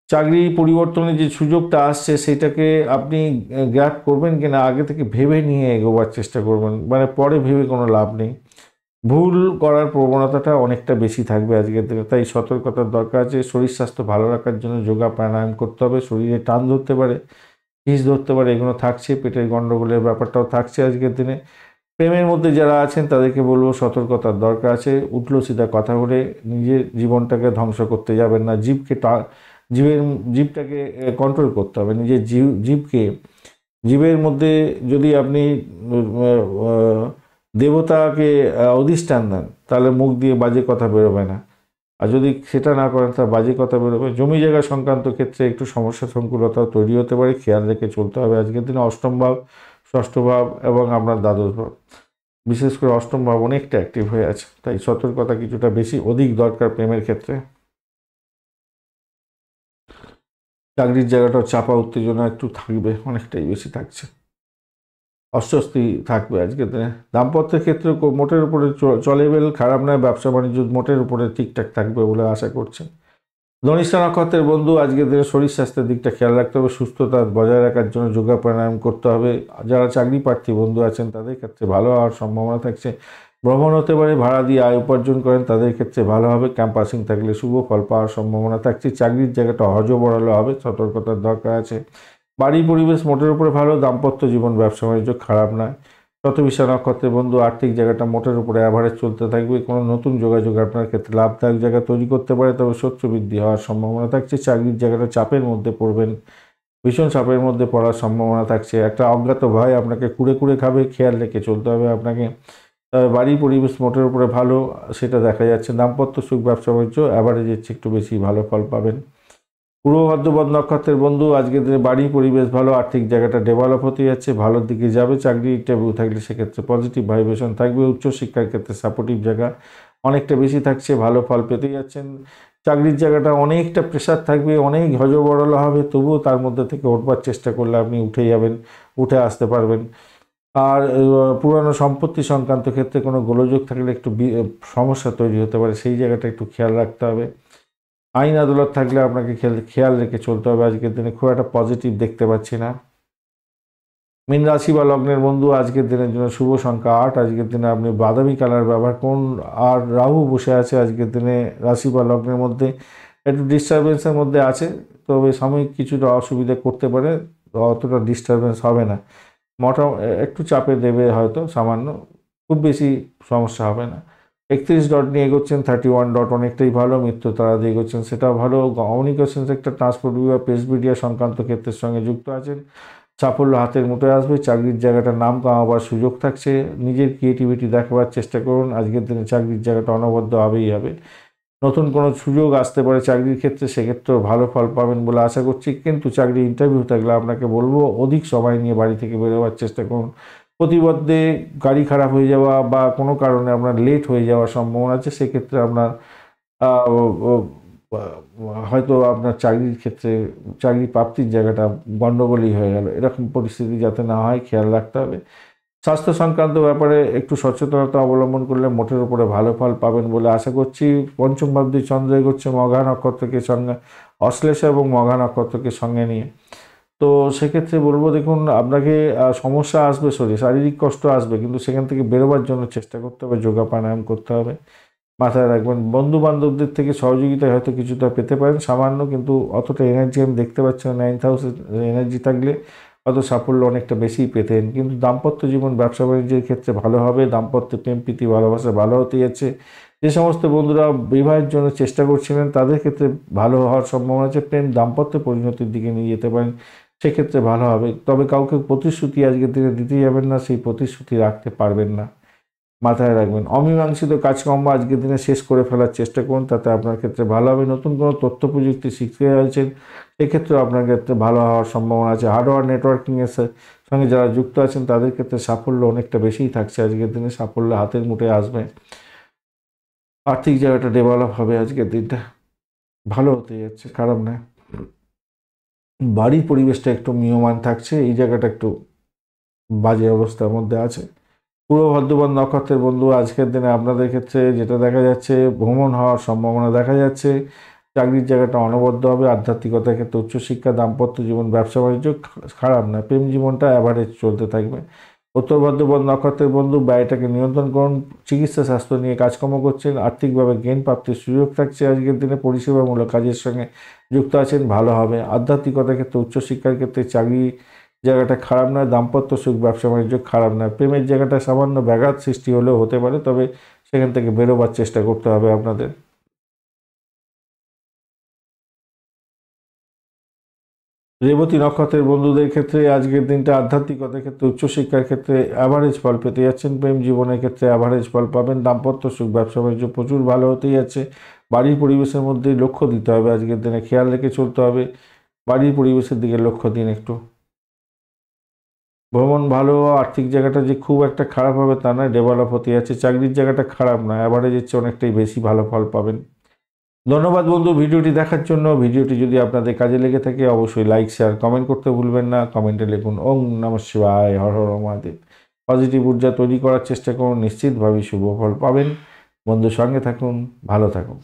চাকরি পরিবর্তনের যে সুযোগটা আসছে সেটাকে আপনি গ্র্যাব করবেন কিনা আগে থেকে ভেবে নিয়ে এগোবার চেষ্টা করবেন, মানে পরে ভেবে কোনো লাভ নেই। ভুল করার প্রবণতাটা অনেকটা বেশি থাকবে আজকের দিনে, তাই সতর্কতার দরকার আছে। শরীর স্বাস্থ্য ভালো রাখার জন্য যোগা প্রাণায়াম করতে হবে। শরীরে টান ধরতে পারে, হিস ধরতে পারে, এগুলো থাকছে। পেটের গণ্ডগোলের ব্যাপারটাও থাকছে আজকের দিনে। প্রেমের মধ্যে যারা আছেন তাদেরকে বলবো সতর্কতার দরকার আছে। উঠলো সিধা কথা বলে নিজের জীবনটাকে ধ্বংস করতে যাবেন না। জীবের জীবটাকে কন্ট্রোল করতে হবে। নিজের জীবকে, জীবের মধ্যে যদি আপনি দেবতাকে অধিষ্ঠান দেন, তাহলে মুখ দিয়ে বাজে কথা বেরোবে না। আর যদি সেটা না করেন, তার বাজে কথা বেরোবে। জমি জায়গা সংক্রান্ত ক্ষেত্রে একটু সমস্যা সংকুলতা তৈরি হতে পারে, খেয়াল রেখে চলতে হবে আজকের দিনে। অষ্টম ভাব, ষষ্ঠ ভাব এবং আপনার দ্বাদশ ভাব, বিশেষ করে অষ্টম ভাব অনেকটা অ্যাক্টিভ হয়ে আছে, তাই সতর্কতা কিছুটা বেশি অধিক দরকার প্রেমের ক্ষেত্রে। চাকরির জায়গাটাও চাপা উত্তেজনা একটু থাকবে, অনেকটাই বেশি থাকছে। অস্বস্তি থাকবে আজকের দিনে। দাম্পত্যের ক্ষেত্রে মোটের উপরে চলেবেল, খারাপ নয়। ব্যবসা বাণিজ্য মোটের উপরে ঠিকঠাক থাকবে বলে আশা করছেন। ধনিষ্ঠা নক্ষত্রের বন্ধু আজকের দিনে শরীর স্বাস্থ্যের দিকটা খেয়াল রাখতে হবে, সুস্থতা বজায় রাখার জন্য যোগা প্রাণায়াম করতে হবে। যারা চাকরি প্রার্থী বন্ধু আছেন তাদের ক্ষেত্রে ভালো হওয়ার সম্ভাবনা থাকছে। ভ্রমণ হতে পারে, ভাড়া দিয়ে আয় উপার্জন করেন তাদের ক্ষেত্রে ভালো হবে। ক্যাম্পাসিং থাকলে শুভ ফল পাওয়ার সম্ভাবনা থাকছে। চাকরির জায়গাটা হজবরল হবে, সতর্কতার দরকার আছে। বাড়ি পরিবেশ মোটের উপরে ভালো। দাম্পত্য জীবন ব্যবসা বাণিজ্য খারাপ নয়। শতবিশা নক্ষত্রের বন্ধু আর্থিক জায়গাটা মোটের উপরে অ্যাভারেজ চলতে থাকবে। কোনো নতুন যোগাযোগ আপনার ক্ষেত্রে লাভদায়ক জায়গা তৈরি করতে পারে, তবে শত্রু বৃদ্ধি হওয়ার সম্ভাবনা থাকছে। চাকরির জায়গাটা চাপের মধ্যে পড়বেন, ভীষণ চাপের মধ্যে পড়ার সম্ভাবনা থাকছে। একটা অজ্ঞাত ভয় আপনাকে কুড়ে কুড়ে খাবে, খেয়াল রেখে চলতে হবে আপনাকে। বাড়ির পরিবেশ মোটের উপরে ভালো, সেটা দেখা যাচ্ছে। দাম্পত্য সুখ ব্যবসা বাণিজ্য অ্যাভারেজের চেয়ে একটু বেশি ভালো ফল পাবেন। পূর্ব ভাদ্রপদ নক্ষত্রের বন্ধু আজকের দিনে বাড়ি পরিবেশ ভালো, আর্থিক জায়গাটা ডেভেলপ হতে যাচ্ছে, ভালোর দিকে যাবে। চাকরি ইন্টারভিউ থাকলে সেক্ষেত্রে পজিটিভ ভাইব্রেশন থাকবে। উচ্চশিক্ষার ক্ষেত্রে সাপোর্টিভ জায়গা অনেকটা বেশি থাকছে, ভালো ফল পেতে যাচ্ছেন। চাকরির জায়গাটা অনেকটা প্রেশার থাকবে, অনেক হজবরল হবে, তবুও তার মধ্যে থেকে উঠবার চেষ্টা করলে আপনি উঠে যাবেন, উঠে আসতে পারবেন। আর পুরানো সম্পত্তি সংক্রান্ত ক্ষেত্রে কোনো গোলযোগ থাকলে একটু সমস্যা তৈরি হতে পারে, সেই জায়গাটা একটু খেয়াল রাখতে হবে। আইন আদালত থাকলে আপনাকে খেয়াল রেখে চলতে হবে। আজকের দিনে খুব একটা পজিটিভ দেখতে পাচ্ছি না। মীন রাশি বা লগ্নের বন্ধু আজকের দিনের জন্য শুভ সংখ্যা 8। আজকের দিনে আপনি বাদামি কালার ব্যবহার করুন। আর রাহু বসে আছে আজকের দিনে রাশি বা লগ্নের মধ্যে, একটু ডিস্টারবেন্সের মধ্যে আছে, তবে সাময়িক কিছুটা অসুবিধা করতে পারে, অতটা ডিস্টারবেন্স হবে না। একটু চাপে দেবে হয়তো সামান্য, খুব বেশি সমস্যা হবে না। 31 ডট নিয়ে এগোচ্ছেন, 31 ডট অনেকটাই ভালো। মৃত্যু তারা দিয়ে এগোচ্ছেন, সেটাও ভালো। কমিউনিকেশন সেক্টর, ট্রান্সপোর্ট বিভাগ, প্রেস মিডিয়া সংক্রান্ত ক্ষেত্রের সঙ্গে যুক্ত আছেন, সাফল্য হাতের মুঠোয় আসবে। চাকরির জায়গাটা নাম কামাবার সুযোগ থাকছে। নিজের ক্রিয়েটিভিটি দেখাবার চেষ্টা করুন। আজকের দিনে চাকরির জায়গাটা অনবদ্য হবেই হবে। নতুন কোনো সুযোগ আসতে পারে চাকরির ক্ষেত্রে, সেক্ষেত্রেও ভালো ফল পাবেন বলে আশা করছি। কিন্তু চাকরি ইন্টারভিউ থাকলে আপনাকে বলবো অধিক সময় নিয়ে বাড়ি থেকে বেরোবার চেষ্টা করুন। প্রতিমধ্যে গাড়ি খারাপ হয়ে যাওয়া বা কোনো কারণে আপনার লেট হয়ে যাওয়ার সম্ভাবনা আছে, সেক্ষেত্রে আপনার হয়তো আপনার চাকরির ক্ষেত্রে চাকরি প্রাপ্তির জায়গাটা গণ্ডগোলই হয়ে গেল। এরকম পরিস্থিতি যাতে না হয় খেয়াল রাখতে হবে। স্বাস্থ্য সংক্রান্ত ব্যাপারে একটু সচেতনতা অবলম্বন করলে মোটের উপরে ভালো ফল পাবেন বলে আশা করছি। পঞ্চম ভাবটি চন্দ্র এগোচ্ছে মঘা নক্ষত্রকে সঙ্গে, অশ্লেষা এবং মঘা নক্ষত্রকে সঙ্গে নিয়ে। তো সেক্ষেত্রে বলবো দেখুন, আপনাকে সমস্যা আসবে, শারীরিক কষ্ট আসবে, কিন্তু সেখান থেকে বেরোবার জন্য চেষ্টা করতে হবে, যোগা প্রাণায়াম করতে হবে। মাথায় রাখবেন, বন্ধু বান্ধবদের থেকে সহযোগিতায় হয়তো কিছুটা পেতে পারেন সামান্য, কিন্তু অতটা এনার্জি আমি দেখতে পাচ্ছি না। 9th হাউসের এনার্জি থাকলে হয়তো সাফল্য অনেকটা বেশি পেতেন। কিন্তু দাম্পত্য জীবন ব্যবসা বাণিজ্যের ক্ষেত্রে ভালো হবে। দাম্পত্য প্রেম প্রীতি ভালোবাসা ভালো হতে যাচ্ছে। যে সমস্ত বন্ধুরা বিবাহের জন্য চেষ্টা করছিলেন তাদের ক্ষেত্রে ভালো হওয়ার সম্ভাবনা আছে। প্রেম দাম্পত্য পরিণতির দিকে নিয়ে যেতে পারেন, সেক্ষেত্রে ভালো হবে। তবে কাউকে প্রতিশ্রুতি আজকের দিনে দিতে যাবেন না, সেই প্রতিশ্রুতি রাখতে পারবেন না, মাথায় রাখবেন। অমীমাংসিত কাজকর্ম আজকের দিনে শেষ করে ফেলার চেষ্টা করুন, তাতে আপনার ক্ষেত্রে ভালো হবে। নতুন কোনো তথ্য প্রযুক্তি শিখতে চাইছেন, সেক্ষেত্রে আপনার ক্ষেত্রে ভালো হওয়ার সম্ভাবনা আছে। হার্ডওয়্যার নেটওয়ার্কিংয়ের সঙ্গে যারা যুক্ত আছেন তাদের ক্ষেত্রে সাফল্য অনেকটা বেশিই থাকছে। আজকের দিনে সাফল্য হাতের মুঠে আসবে। আর্থিক জায়গাটা ডেভেলপ হবে, আজকের দিনটা ভালো হতে যাচ্ছে, খারাপ নয়। বাড়ির পরিবেশটা একটু মিয়মান থাকছে, এই জায়গাটা একটু বাজে অবস্থার মধ্যে আছে। পূর্ব ভাদ্রপদ নক্ষত্রের বন্ধু আজকের দিনে আপনাদের ক্ষেত্রে যেটা দেখা যাচ্ছে, ভ্রমণ হওয়ার সম্ভাবনা দেখা যাচ্ছে। চাকরির জায়গাটা অনবদ্য হবে। আধ্যাত্মিকতার ক্ষেত্রে উচ্চশিক্ষা, দাম্পত্য জীবন ব্যবসা বাণিজ্য খারাপ না। প্রেম জীবনটা অ্যাভারেজ চলতে থাকবে। উত্তর ভাদ্রপদ নক্ষত্রের বন্ধু ব্যয়টাকে নিয়ন্ত্রণ করুন। চিকিৎসা স্বাস্থ্য নিয়ে কাজকর্ম করছেন, আর্থিকভাবে জ্ঞান প্রাপ্তির সুযোগ থাকছে। আজকের দিনে পরিষেবামূলক কাজের সঙ্গে যুক্ত আছেন, ভালো হবে। আধ্যাত্মিকতার ক্ষেত্রে উচ্চশিক্ষার ক্ষেত্রে চাকরি জায়গাটা খারাপ নয়। দাম্পত্য সুখ ব্যবসা বাণিজ্য খারাপ নয়। প্রেমের জায়গাটা সামান্য ব্যাঘাত সৃষ্টি হলেও হতে পারে, তবে সেখান থেকে বেরোবার চেষ্টা করতে হবে আপনাদের। রেবতী নক্ষত্রের বন্ধুদের ক্ষেত্রে আজকের দিনটা আধ্যাত্মিকতার ক্ষেত্রে উচ্চশিক্ষার ক্ষেত্রে অ্যাভারেজ ফল পেতে যাচ্ছেন। প্রেম জীবনের ক্ষেত্রে অ্যাভারেজ ফল পাবেন। দাম্পত্য সুখ ব্যবসা বাণিজ্য প্রচুর ভালো হতেই যাচ্ছে। বাড়ির পরিবেশের মধ্যে লক্ষ্য দিতে হবে, আজকের দিনে খেয়াল রেখে চলতে হবে। বাড়ির পরিবেশের দিকে লক্ষ্য দিন একটু। ভ্রমণ ভালো, আর্থিক জায়গাটা যে খুব একটা খারাপ হবে তা নয়, ডেভেলপ হতে যাচ্ছে। চাকরির জায়গাটা খারাপ নয়, অ্যাভারেজের চেয়ে অনেকটাই বেশি ভালো ফল পাবেন। ধন্যবাদ বন্ধু ভিডিওটি দেখার জন্য। ভিডিওটি যদি আপনাদের কাজে লেগে থাকে অবশ্যই লাইক শেয়ার কমেন্ট করতে ভুলবেন না। কমেন্টে লিখুন ওং নমঃ শিবায়, হর হর মহাদেব। পজিটিভ ঊর্জা তৈরি করার চেষ্টা করুন, নিশ্চিতভাবেই শুভ ফল পাবেন। বন্ধুর সঙ্গে থাকুন, ভালো থাকুন।